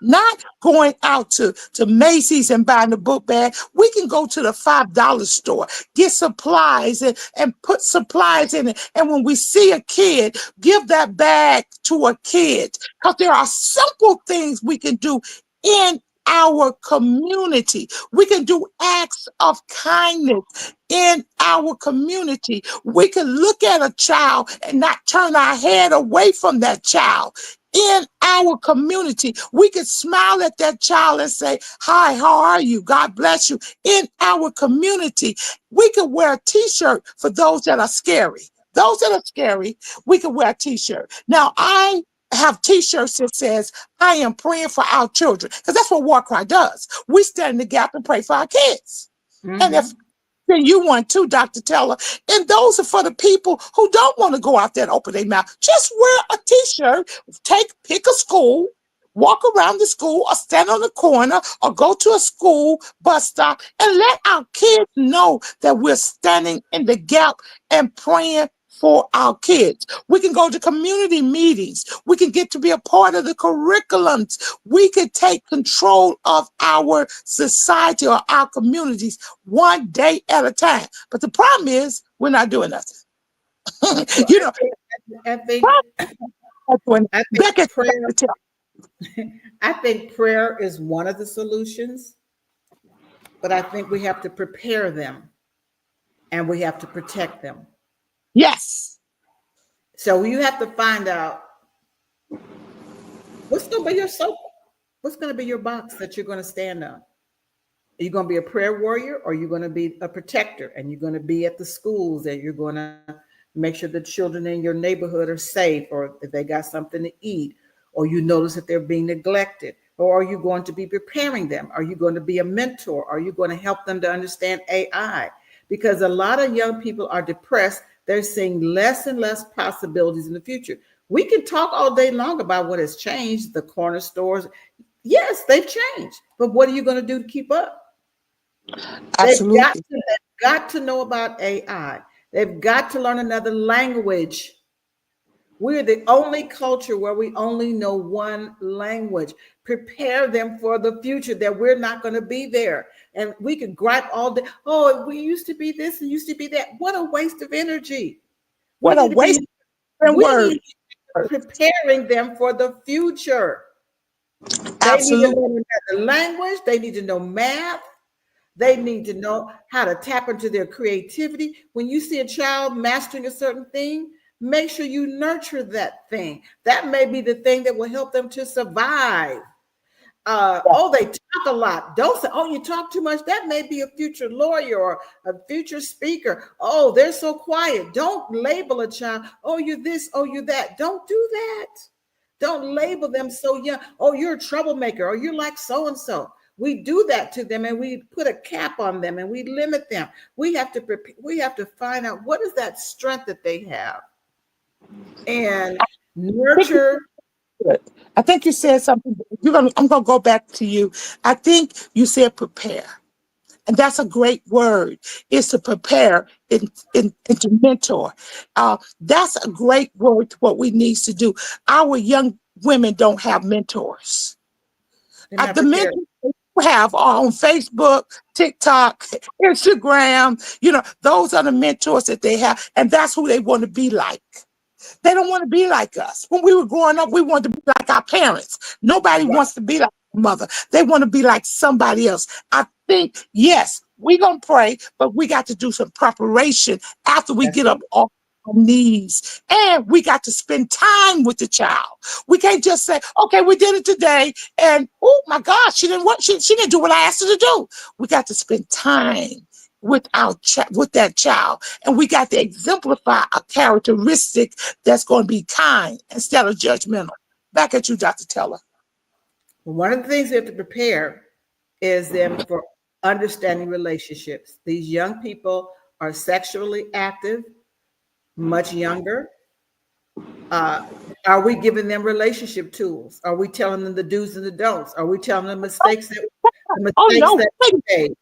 Not going out to Macy's and buying the book bag. We can go to the $5 store, get supplies and put supplies in it. And when we see a kid, give that bag to a kid. Because there are simple things we can do in our community. We can do acts of kindness in our community. We can look at a child and not turn our head away from that child. In our community, we can smile at that child and say, hi, how are you? God bless you. In our community, we can wear a t-shirt for those that are scary. Those that are scary, we can wear a t-shirt. Now, I have t-shirts that says, I am praying for our children, because that's what WarCry does. We stand in the gap and pray for our kids. And if then you want to, Dr. Teller. And those are for the people who don't want to go out there and open their mouth. Just wear a t-shirt, pick a school, walk around the school or stand on the corner or go to a school bus stop and let our kids know that we're standing in the gap and praying for our kids. We can go to community meetings. We can get to be a part of the curriculums. We can take control of our society or our communities one day at a time. But the problem is we're not doing nothing. You know, I think Becca, I think prayer is one of the solutions, but I think we have to prepare them and we have to protect them. yes. So you have to find out what's going to be your soap, what's going to be your box that you're going to stand on. Are you going to be a prayer warrior, or are you going to be a protector, and you're going to be at the schools and you're going to make sure the children in your neighborhood are safe, or if they got something to eat, or you notice that they're being neglected? Or are you going to be preparing them? Are you going to be a mentor? Are you going to help them to understand AI? Because a lot of young people are depressed. They're seeing less and less possibilities in the future. We can talk all day long about what has changed, the corner stores. Yes, they've changed. But what are you going to do to keep up? Absolutely. They've got to know about AI. They've got to learn another language. We're the only culture where we only know one language. Prepare them for the future, that we're not going to be there. And we can gripe all day. Oh, we used to be this and used to be that. What a waste of energy. What a waste of We words. need to be preparing them for the future. They need to Absolutely. learn another language. They need to know math. They need to know how to tap into their creativity. When you see a child mastering a certain thing, make sure you nurture that thing. That may be the thing that will help them to survive. Oh, they talk a lot. Don't say, oh, you talk too much. That may be a future lawyer or a future speaker. Oh, they're so quiet. Don't label a child. Oh, you're this. Oh, you're that. Don't do that. Don't label them so young. Oh, you're a troublemaker, or you're like so-and-so. We do that to them, and we put a cap on them, and we limit them. We have to find out what is that strength that they have, and nurture. I think you said something. I'm gonna go back to you. I think you said prepare, and that's a great word. Is to prepare and to mentor. That's a great word. What we need to do. Our young women don't have mentors. The mentors we have are on Facebook, TikTok, Instagram. You know, those are the mentors that they have, and that's who they want to be like. They don't want to be like us. When we were growing up, we wanted to be like our parents. Nobody wants to be like their mother. They want to be like somebody else. I think, yes, we're going to pray, but we got to do some preparation after we get up off our knees. And we got to spend time with the child. We can't just say, okay, we did it today. And, oh, my gosh, she didn't do what I asked her to do. We got to spend time with that child, and we got to exemplify a characteristic that's going to be kind instead of judgmental. Back at you, Dr. Teller. One of the things we have to prepare is them for understanding relationships. These young people are sexually active, much younger. Are we giving them relationship tools? Are we telling them the do's and the don'ts? Are we telling them mistakes that they made?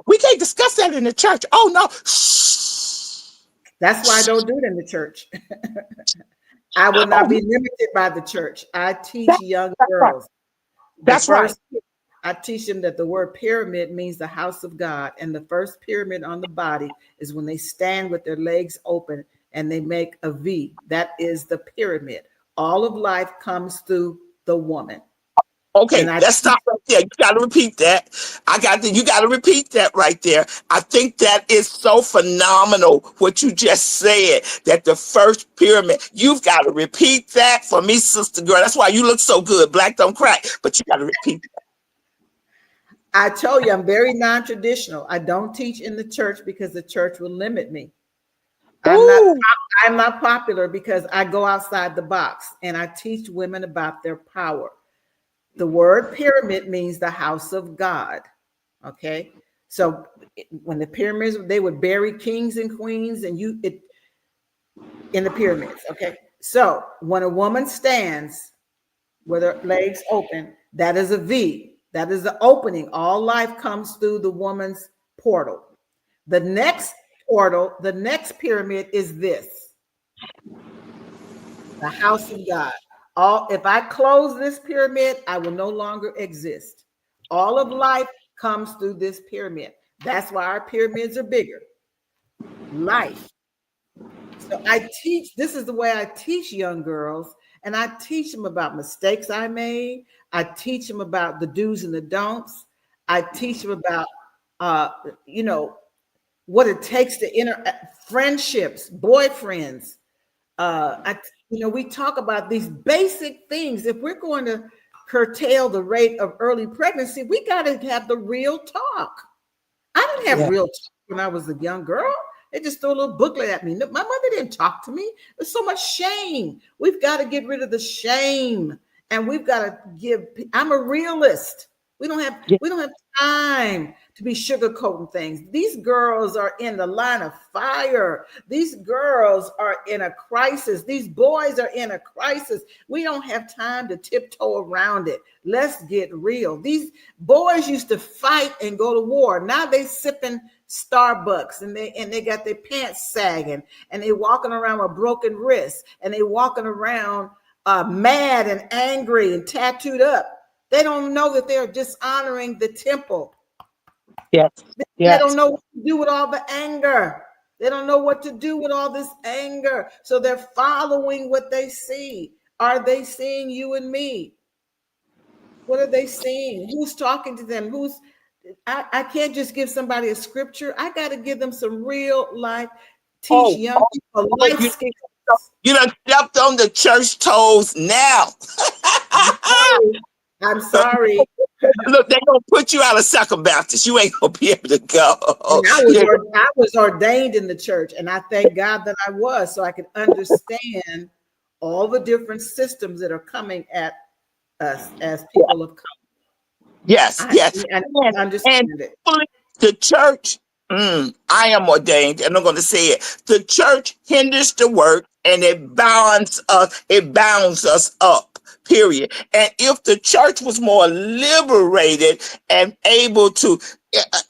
We can't discuss that in the church. Oh no. That's why I don't do it in the church. I will not be limited by the church. I teach young girls. That's right. I teach them that the word pyramid means the house of God. And the first pyramid on the body is when they stand with their legs open and they make a V. That is the pyramid. All of life comes through the woman. Okay, let's stop right there. You got to repeat that. You got to repeat that right there. I think that is so phenomenal what you just said, that the first pyramid, you've got to repeat that for me, sister girl. That's why you look so good. Black don't crack, but you got to repeat that. I told you, I'm very non-traditional. I don't teach in the church because the church will limit me. I'm not popular because I go outside the box and I teach women about their power. The word pyramid means the house of God. Okay. So when the pyramids, they would bury kings and queens and in the pyramids. Okay. So when a woman stands with her legs open, that is a V. That is the opening. All life comes through the woman's portal. The next portal, the next pyramid is this. The house of God. If I close this pyramid, I will no longer exist. All of life comes through this pyramid. That's why our pyramids are bigger. Life. So this is the way I teach young girls, and I teach them about mistakes I made. I teach them about the do's and the don'ts. I teach them about, what it takes to friendships, boyfriends. We talk about these basic things. If we're going to curtail the rate of early pregnancy, we got to have the real talk. I didn't have real talk when I was a young girl. They just threw a little booklet at me. My mother didn't talk to me. There's so much shame. We've got to get rid of the shame, and we've got to I'm a realist. We don't have time to be sugarcoating things. These girls are in the line of fire. These girls are in a crisis. These boys are in a crisis. We don't have time to tiptoe around it. Let's get real. These boys used to fight and go to war. Now they sipping Starbucks and they got their pants sagging and they walking around with broken wrists and they walking around mad and angry and tattooed up. They don't know that they're dishonoring the temple. Yes. They don't know what to do with all the anger. They don't know what to do with all this anger. So they're following what they see. Are they seeing you and me? What are they seeing? Who's talking to them? I can't just give somebody a scripture. I got to give them some real life. Teach young people life skills. You done stepped on the church toes now. I'm sorry. Look, they're going to put you out of Second Baptist. You ain't going to be able to go. I was ordained in the church, and I thank God that I was, so I could understand all the different systems that are coming at us as people of color. Yes. I understand it. The church, I am ordained, and I'm going to say it. The church hinders the work, and it bounds us up. Period. And if the church was more liberated and able to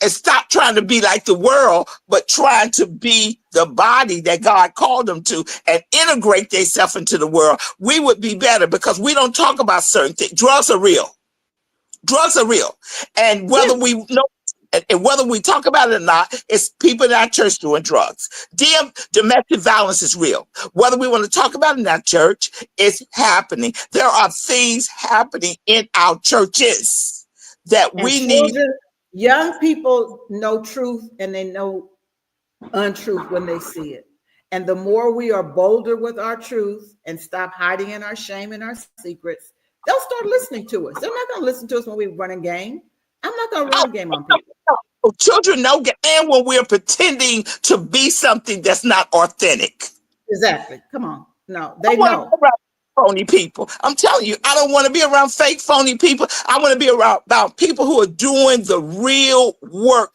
stop trying to be like the world, but trying to be the body that God called them to and integrate themselves into the world, we would be better, because we don't talk about certain things. Drugs are real. And whether we know, and whether we talk about it or not, it's people in our church doing drugs. Domestic violence is real. Whether we want to talk about it in our church, it's happening. There are things happening in our churches that we need. Young people know truth and they know untruth when they see it. And the more we are bolder with our truth and stop hiding in our shame and our secrets, they'll start listening to us. They're not going to listen to us when we run a game. I'm not going to run a game on people. Children know, and when we're pretending to be something that's not authentic. Exactly. Come on. No, they know. Phony people. I'm telling you, I don't want to be around fake, phony people. I want to be about people who are doing the real work.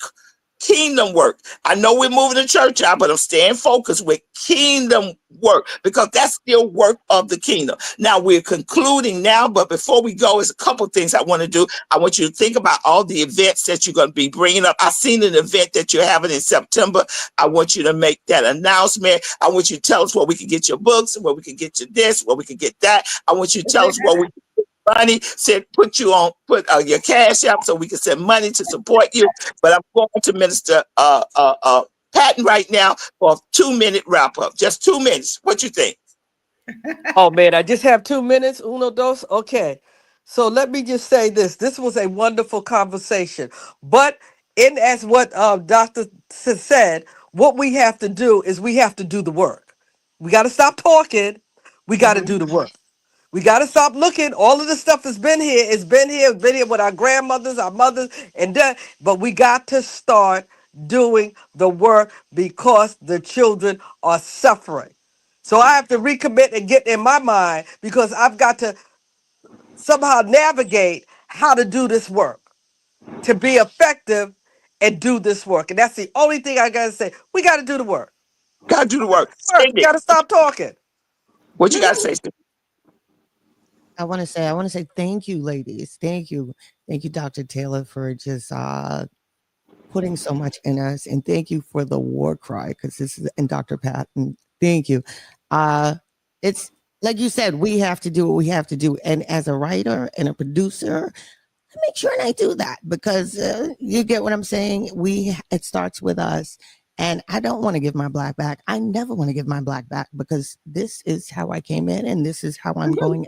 Kingdom work. I know we're moving the church out, but I'm staying focused with kingdom work, because that's still work of the kingdom. Now we're concluding now, but before we go, there's a couple of things I want to do. I want you to think about all the events that you're going to be bringing up. I've seen an event that you're having in September. I want you to make that announcement. I want you to tell us where we can get your books, where we can get you this, where we can get that. I want you to tell us where we money, said put your cash up so we can send money to support you. But I'm going to Minister Patton right now for a 2-minute wrap up. Just 2 minutes. What you think? Oh man, I just have 2 minutes. Uno, dos. Okay. So let me just say this. This was a wonderful conversation. But in as what Dr. said, what we have to do is we have to do the work. We got to stop talking. We got to do the work. We got to stop looking. All of this stuff has been here. It's been here with our grandmothers, our mothers, and that. But we got to start doing the work because the children are suffering. So I have to recommit and get in my mind because I've got to somehow navigate how to do this work to be effective and do this work. And that's the only thing I got to say. We got to do the work. Gotta do the work. We Cindy, got to stop talking. what you gotta say, Cindy? I want to say thank you, ladies. Thank you. Thank you, Dr. Taylor, for just putting so much in us. And thank you for the war cry, because this is, and Dr. Patton, thank you. It's like you said, we have to do what we have to do. And as a writer and a producer, I make sure and I do that, because you get what I'm saying? It starts with us. And I don't want to give my black back. I never want to give my black back, because this is how I came in and this is how I'm going.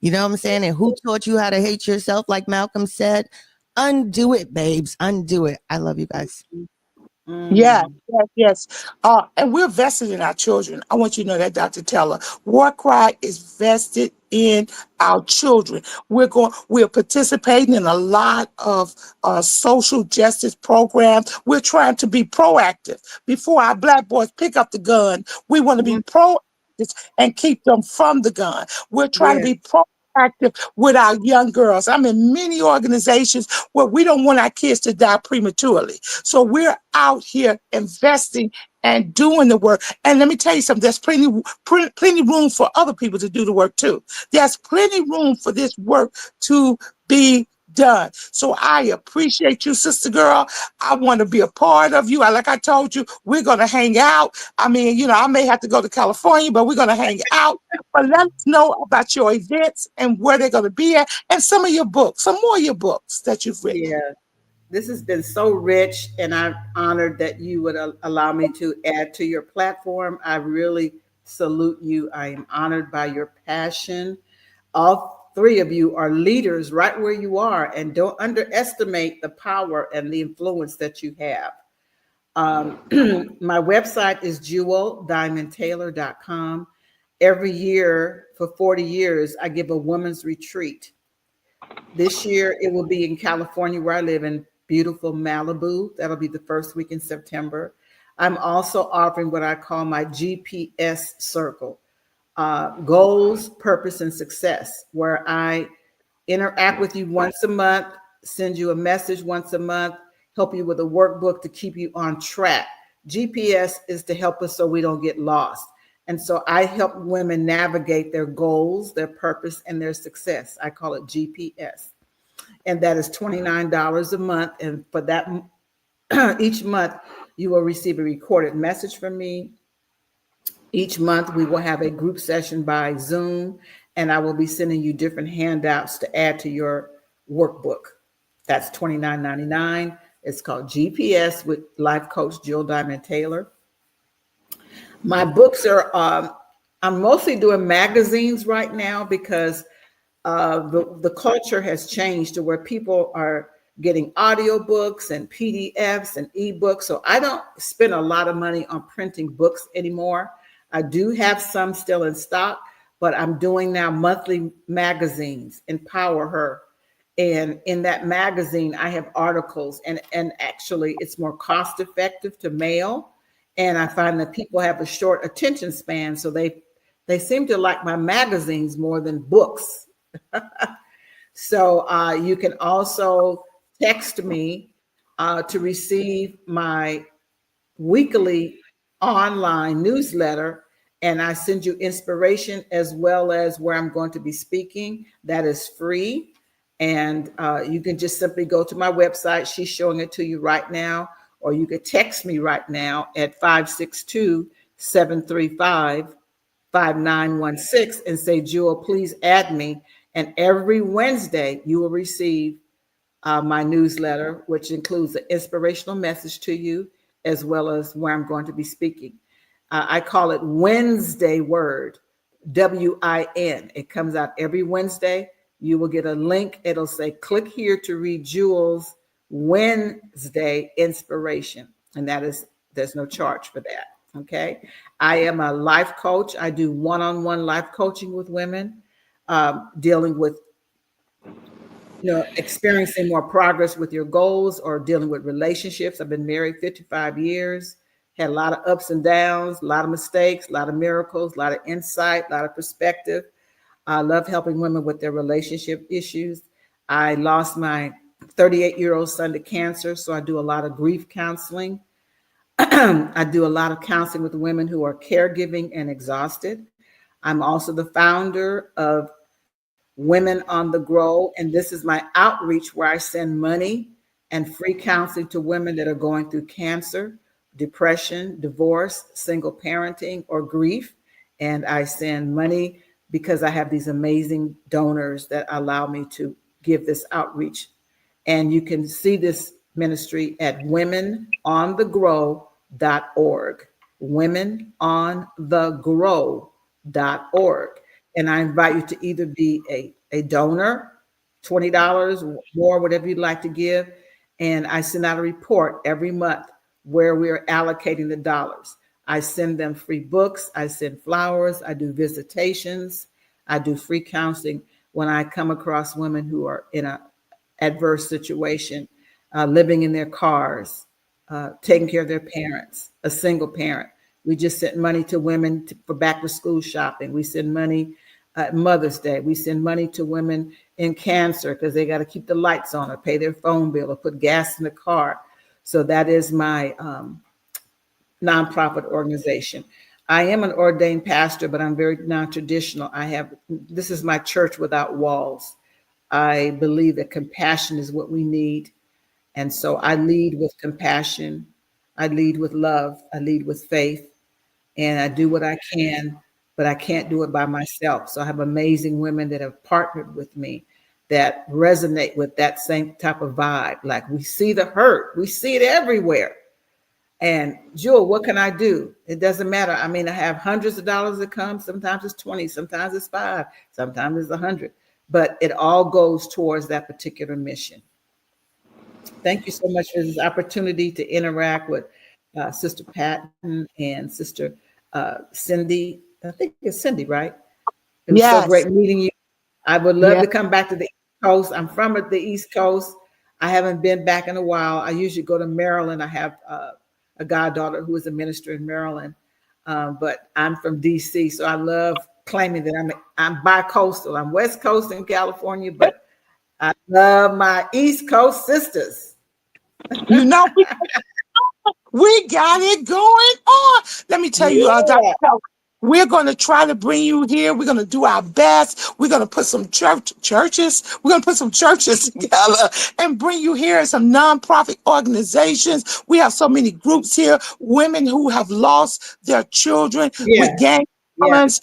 You know what I'm saying? And who taught you how to hate yourself? Like Malcolm said, undo it, babes. Undo it. I love you guys. Yeah, yes. And we're vested in our children. I want you to know that, Dr. Teller. WarCry is vested in our children. We're participating in a lot of social justice programs. We're trying to be proactive. Before our black boys pick up the gun, we want to be proactive and keep them from the gun. We're trying to be proactive with our young girls. I'm in many organizations where we don't want our kids to die prematurely. So we're out here investing and doing the work. And let me tell you something, there's plenty room for other people to do the work too. There's plenty room for this work to be done. So I appreciate you, sister girl. I want to be a part of you. Like I told you, we're going to hang out. I mean, I may have to go to California, but we're going to hang out. But let us know about your events and where they're going to be at, and some of your books, some more of your books that you've written. Yeah, this has been so rich, and I'm honored that you would allow me to add to your platform. I really salute you. I am honored by your passion. All three of you are leaders right where you are, and don't underestimate the power and the influence that you have. My website is JewelDiamondTaylor.com. Every year for 40 years, I give a women's retreat. This year, it will be in California, where I live, in beautiful Malibu. That'll be the first week in September. I'm also offering what I call my GPS circle, goals, purpose, and success, where I interact with you once a month, send you a message once a month, help you with a workbook to keep you on track. GPS is to help us so we don't get lost. And so I help women navigate their goals, their purpose, and their success. I call it GPS. And that is $29 a month. And for that, each month, you will receive a recorded message from me. Each month, we will have a group session by Zoom, and I will be sending you different handouts to add to your workbook. That's $29.99. It's called GPS with Life Coach Jewel Diamond Taylor. My books are, I'm mostly doing magazines right now, because the culture has changed to where people are getting audiobooks and PDFs and ebooks. So I don't spend a lot of money on printing books anymore. I do have some still in stock, but I'm doing now monthly magazines, Empower Her. And in that magazine, I have articles, and actually it's more cost effective to mail. And I find that people have a short attention span, so they seem to like my magazines more than books. So you can also text me to receive my weekly online newsletter, and I send you inspiration as well as where I'm going to be speaking. That is free. And you can just simply go to my website. She's showing it to you right now. Or you could text me right now at 562-735-5916 and say, Jewel, please add me And every Wednesday, you will receive my newsletter, which includes an inspirational message to you, as well as where I'm going to be speaking. I call it Wednesday Word, WIN. It comes out every Wednesday. You will get a link. It'll say, click here to read Jewel's Wednesday inspiration. And there's no charge for that. Okay. I am a life coach. I do one-on-one life coaching with women, dealing with experiencing more progress with your goals or dealing with relationships. I've been married 55 years, had a lot of ups and downs, a lot of mistakes, a lot of miracles, a lot of insight, a lot of perspective. I love helping women with their relationship issues. I lost my 38-year-old son to cancer, so I do a lot of grief counseling. I do a lot of counseling with women who are caregiving and exhausted. I'm also the founder of Women on the Grow, and this is my outreach where I send money and free counseling to women that are going through cancer, depression, divorce, single parenting, or grief. And I send money because I have these amazing donors that allow me to give this outreach. And you can see this ministry at womenonthegrow.org, womenonthegrow.org. And I invite you to either be a donor, $20 more, whatever you'd like to give. And I send out a report every month where we're allocating the dollars. I send them free books. I send flowers. I do visitations. I do free counseling when I come across women who are in an adverse situation, living in their cars, taking care of their parents, a single parent. We just sent money to women for back to school shopping. We send money at Mother's Day. We send money to women in cancer because they got to keep the lights on or pay their phone bill or put gas in the car. So that is my nonprofit organization. I am an ordained pastor, but I'm very non-traditional. This is my church without walls. I believe that compassion is what we need. And so I lead with compassion. I lead with love. I lead with faith. And I do what I can, but I can't do it by myself. So I have amazing women that have partnered with me that resonate with that same type of vibe. Like, we see the hurt. We see it everywhere. And Jewel, what can I do? It doesn't matter. I mean, I have hundreds of dollars that come. Sometimes it's 20, sometimes it's 5, sometimes it's 100, but it all goes towards that particular mission. Thank you so much for this opportunity to interact with Sister Patton and Sister Cindy. I think it's Cindy, right? It was so great meeting you. I would love to come back to the East Coast. I'm from the East Coast. I haven't been back in a while. I usually go to Maryland. I have a goddaughter who is a minister in Maryland, but I'm from DC, so I love claiming that I'm bi-coastal. I'm West Coast in California, but I love my East Coast sisters. You know, we got it going on. Let me tell you, Dr. Kelly, we're going to try to bring you here. We're going to do our best. We're going to put some churches. We're going to put some churches together and bring you here, some nonprofit organizations. We have so many groups here, women who have lost their children with gang violence.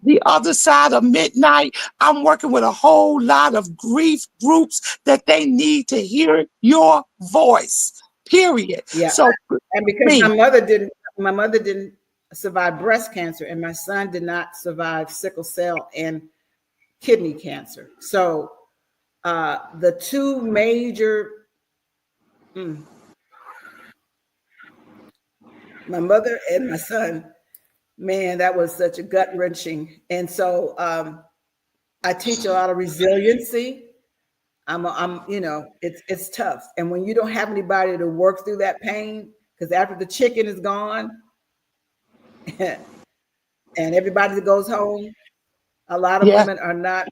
The other side of midnight, I'm working with a whole lot of grief groups that they need to hear your voice, period. Yeah. So, and because my mother didn't survive breast cancer, and my son did not survive sickle cell and kidney cancer. So the two major, my mother and my son, man, that was such a gut wrenching. And so I teach a lot of resiliency. It's tough. And when you don't have anybody to work through that pain, because after the chicken is gone and everybody goes home, a lot of women are not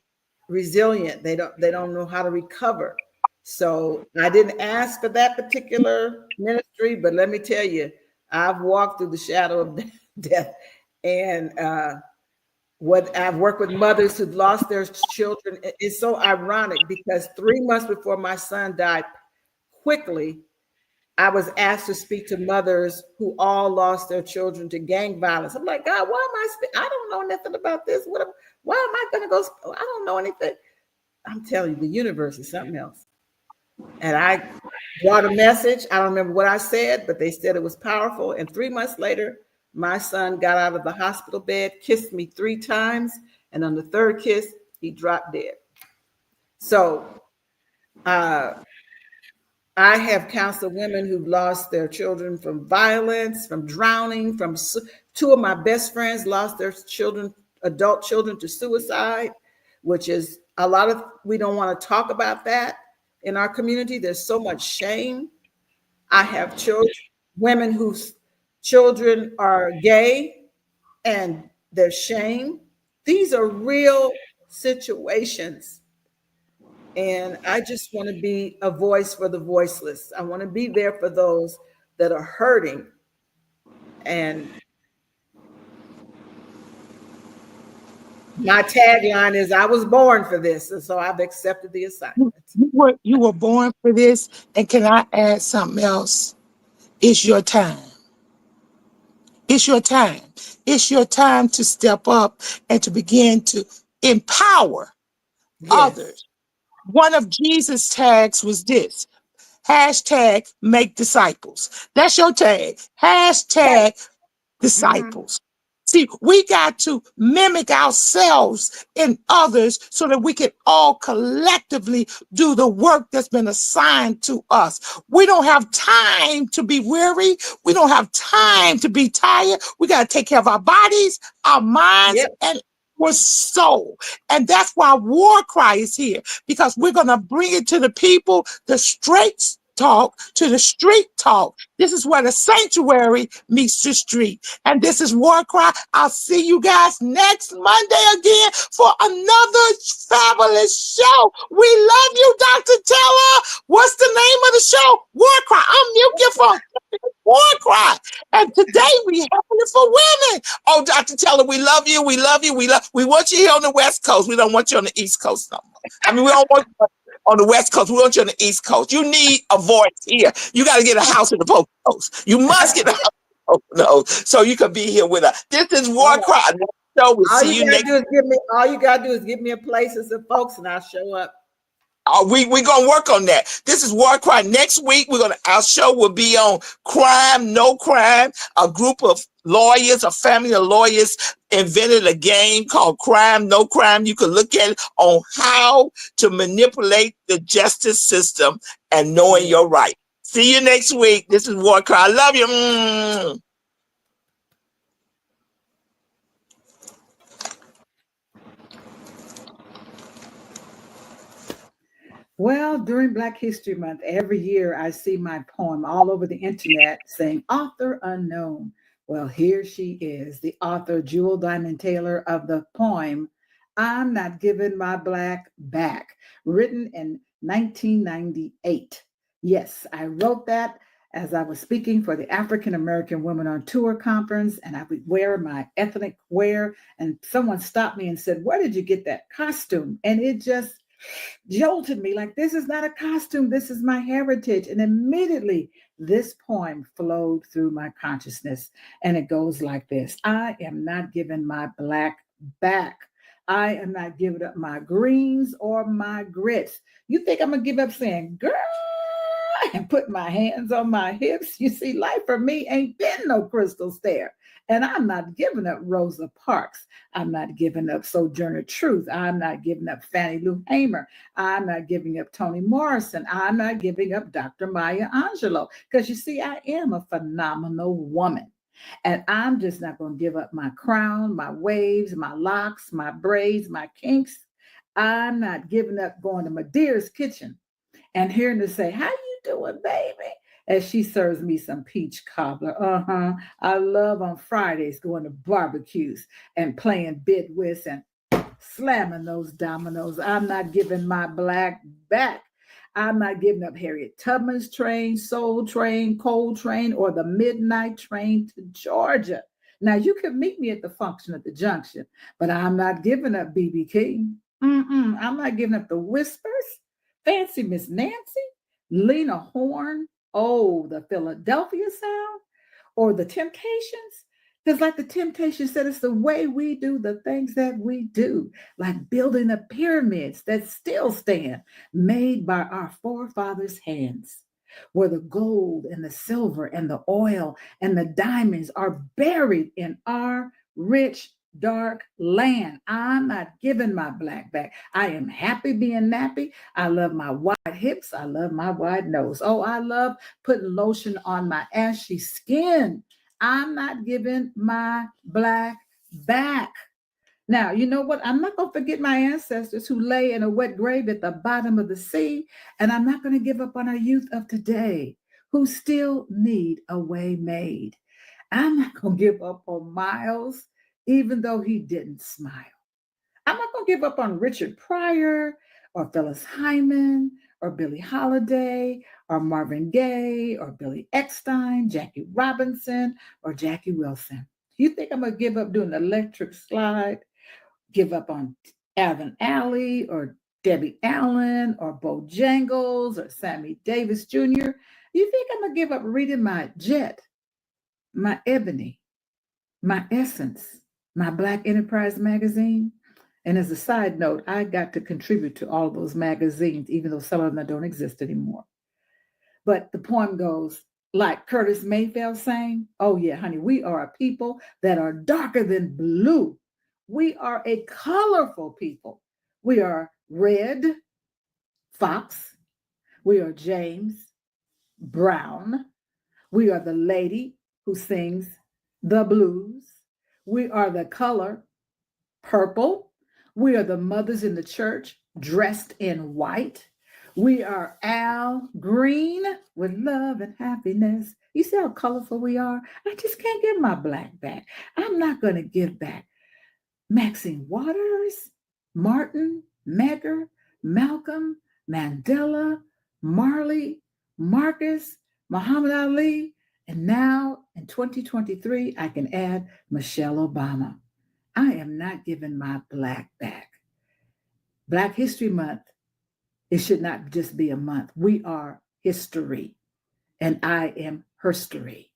resilient. They don't know how to recover. So I didn't ask for that particular ministry, but let me tell you, I've walked through the shadow of death, and what I've worked with mothers who've lost their children. It's so ironic because 3 months before my son died quickly, I was asked to speak to mothers who all lost their children to gang violence. I'm like, God, why am I don't know nothing about this. Why am I going to go? I don't know anything. I'm telling you, the universe is something else. And I brought a message. I don't remember what I said, but they said it was powerful. And 3 months later, my son got out of the hospital bed, kissed me 3 times, and on the third kiss, he dropped dead. So I have counseled women who've lost their children from violence, from drowning, from two of my best friends lost their children, adult children, to suicide, which is a lot of, we don't want to talk about that in our community. There's so much shame. I have children, women whose children are gay and there's shame. These are real situations. And I just want to be a voice for the voiceless. I want to be there for those that are hurting. And my tagline is, I was born for this. And so I've accepted the assignment. You were born for this. And can I add something else? It's your time. It's your time. It's your time to step up and to begin to empower others. One of Jesus' tags was this: hashtag make disciples. That's your tag. Hashtag disciples. See, we got to mimic ourselves in others so that we can all collectively do the work that's been assigned to us. We don't have time to be weary. We don't have time to be tired. We got to take care of our bodies, our minds, and our soul. And that's why WarCry is here, because we're going to bring it to the people, the straight talk to the street talk. This is where the sanctuary meets the street. And this is WarCry. I'll see you guys next Monday again for another fabulous show. We love you, Dr. Teller. What's the name of the show? WarCry. Unmute your phone. WarCry. And today we having it for women. Oh, Dr. Teller, we love you. We love you. We want you here on the West Coast. We don't want you on the East Coast no more. I mean, we don't want you on the West Coast. We want you on the East Coast. You need a voice here. You got to get a house in the Post Coast. You must get a house in the Post Coast so you can be here with us. This is WarCry. We'll see you next. All you got to do is give me a place and some folks, and I'll show up. We're gonna work on that. This is WarCry. Next week, our show will be on crime, no crime. A group of lawyers, a family of lawyers invented a game called Crime, No Crime. You can look at it on how to manipulate the justice system and knowing your right. See you next week. This is WarCry. I love you. Well, during Black History Month, every year I see my poem all over the internet saying author unknown. Well, here she is, the author, Jewel Diamond Taylor, of the poem, I'm Not Giving My Black Back, written in 1998. Yes, I wrote that as I was speaking for the African American Women on Tour conference, and I would wear my ethnic wear, and someone stopped me and said, where did you get that costume? And it just jolted me like, this is not a costume, this is my heritage. And immediately this poem flowed through my consciousness, and it goes like this: I am not giving my black back. I am not giving up my greens or my grits. You think I'm gonna give up saying girl and put my hands on my hips? You see, life for me ain't been no crystal stair. And I'm not giving up Rosa Parks. I'm not giving up Sojourner Truth. I'm not giving up Fannie Lou Hamer. I'm not giving up Toni Morrison. I'm not giving up Dr. Maya Angelou. Because you see, I am a phenomenal woman. And I'm just not going to give up my crown, my waves, my locks, my braids, my kinks. I'm not giving up going to Madeire's kitchen and hearing her say, how you doing, baby? As she serves me some peach cobbler. I love on Fridays going to barbecues and playing bid whist and slamming those dominoes. I'm not giving my black back. I'm not giving up Harriet Tubman's train, Soul Train, Coal Train, or the Midnight Train to Georgia. Now, you can meet me at the function at the junction, but I'm not giving up B.B. King. I'm not giving up the Whispers, Fancy Miss Nancy, Lena Horne, the Philadelphia Sound, or the Temptations. Because like the temptation said, it's the way we do the things that we do, like building the pyramids that still stand, made by our forefathers' hands, where the gold and the silver and the oil and the diamonds are buried in our rich, dark land. I'm not giving my black back. I am happy being nappy. I love my wide hips. I love my wide nose. Oh, I love putting lotion on my ashy skin. I'm not giving my black back. Now, you know what? I'm not going to forget my ancestors who lay in a wet grave at the bottom of the sea. And I'm not going to give up on our youth of today who still need a way made. I'm not going to give up on Miles, even though he didn't smile. I'm not going to give up on Richard Pryor or Phyllis Hyman or Billie Holiday or Marvin Gaye or Billy Eckstine, Jackie Robinson or Jackie Wilson. You think I'm going to give up doing the electric slide? Give up on Alvin Alley or Debbie Allen or Bojangles or Sammy Davis Jr.? You think I'm going to give up reading my Jet, my Ebony, my Essence, my Black Enterprise magazine? And as a side note, I got to contribute to all those magazines, even though some of them don't exist anymore. But the poem goes, like Curtis Mayfield sang, oh yeah, honey, we are a people that are darker than blue. We are a colorful people. We are red, fox. We are James Brown. We are the lady who sings the blues. We are the color purple. We are the mothers in the church dressed in white. We are Al Green with love and happiness. You see how colorful we are? I just can't give my black back. I'm not going to give back Maxine Waters, Martin, Medgar, Malcolm, Mandela, Marley, Marcus, Muhammad Ali, and now in 2023, I can add Michelle Obama. I am not giving my black back. Black History Month, it should not just be a month. We are history, and I am herstory.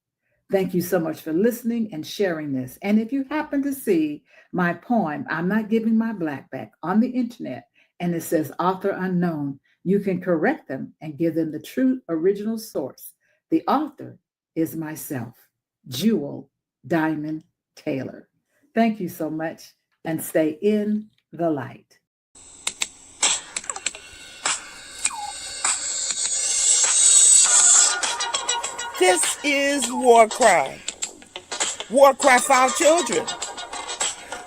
Thank you so much for listening and sharing this. And if you happen to see my poem, I'm Not Giving My Black Back, on the internet, and it says author unknown, you can correct them and give them the true original source. The author is myself, Jewel Diamond Taylor. Thank you so much, and stay in the light. This is WarCry. WarCry for our children,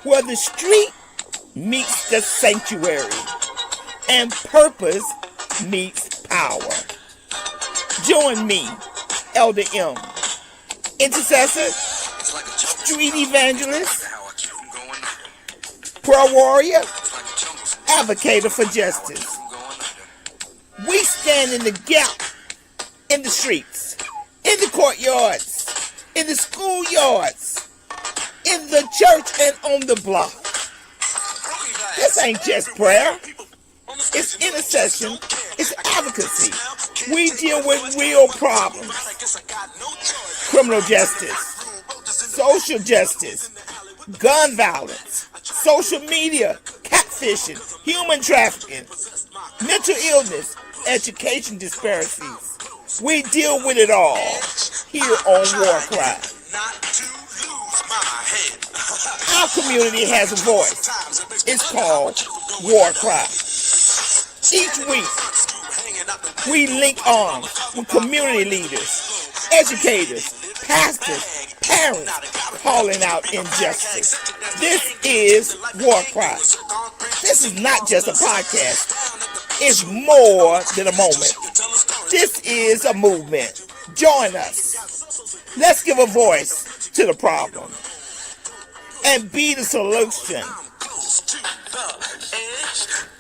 where the street meets the sanctuary and purpose meets power. Join me, Elder M, intercessor, street evangelist, prayer warrior, advocator for justice. We stand in the gap in the streets, in the courtyards, in the schoolyards, in the church, and on the block. This ain't just prayer. It's intercession. It's advocacy. We deal with real problems. Criminal justice, social justice, gun violence, social media, catfishing, human trafficking, mental illness, education disparities. We deal with it all here on WarCry. Our community has a voice. It's called WarCry. Each week, we link arms with community leaders, educators, pastors, parents, calling out injustice. This is WarCry. This is not just a podcast. It's more than a moment. This is a movement. Join us. Let's give a voice to the problem and be the solution.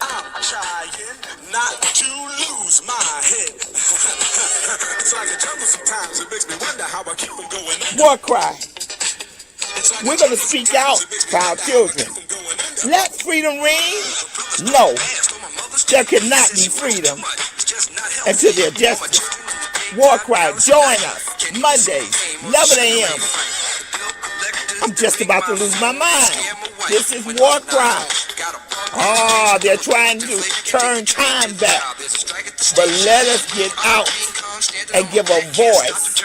I'm trying not to lose my head. It's like a jungle sometimes. It makes me wonder how I keep them going. WarCry. We're going to speak out for our children. Let freedom ring? No. There cannot be freedom until there's justice. WarCry, join us Mondays, 11 a.m. I'm just about to lose my mind. This is WarCry. Oh, they're trying to turn time back. But let us get out and give a voice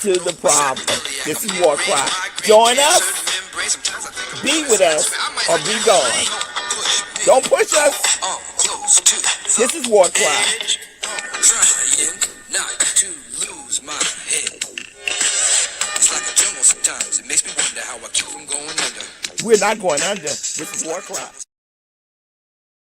to the problem. This is WarCry. Join us, be with us, or be gone. Don't push us. This is WarCry. Trying not to lose my head. It's like a jungle sometimes. It makes me wonder how I keep from going under. We're not going under. This is WarCry.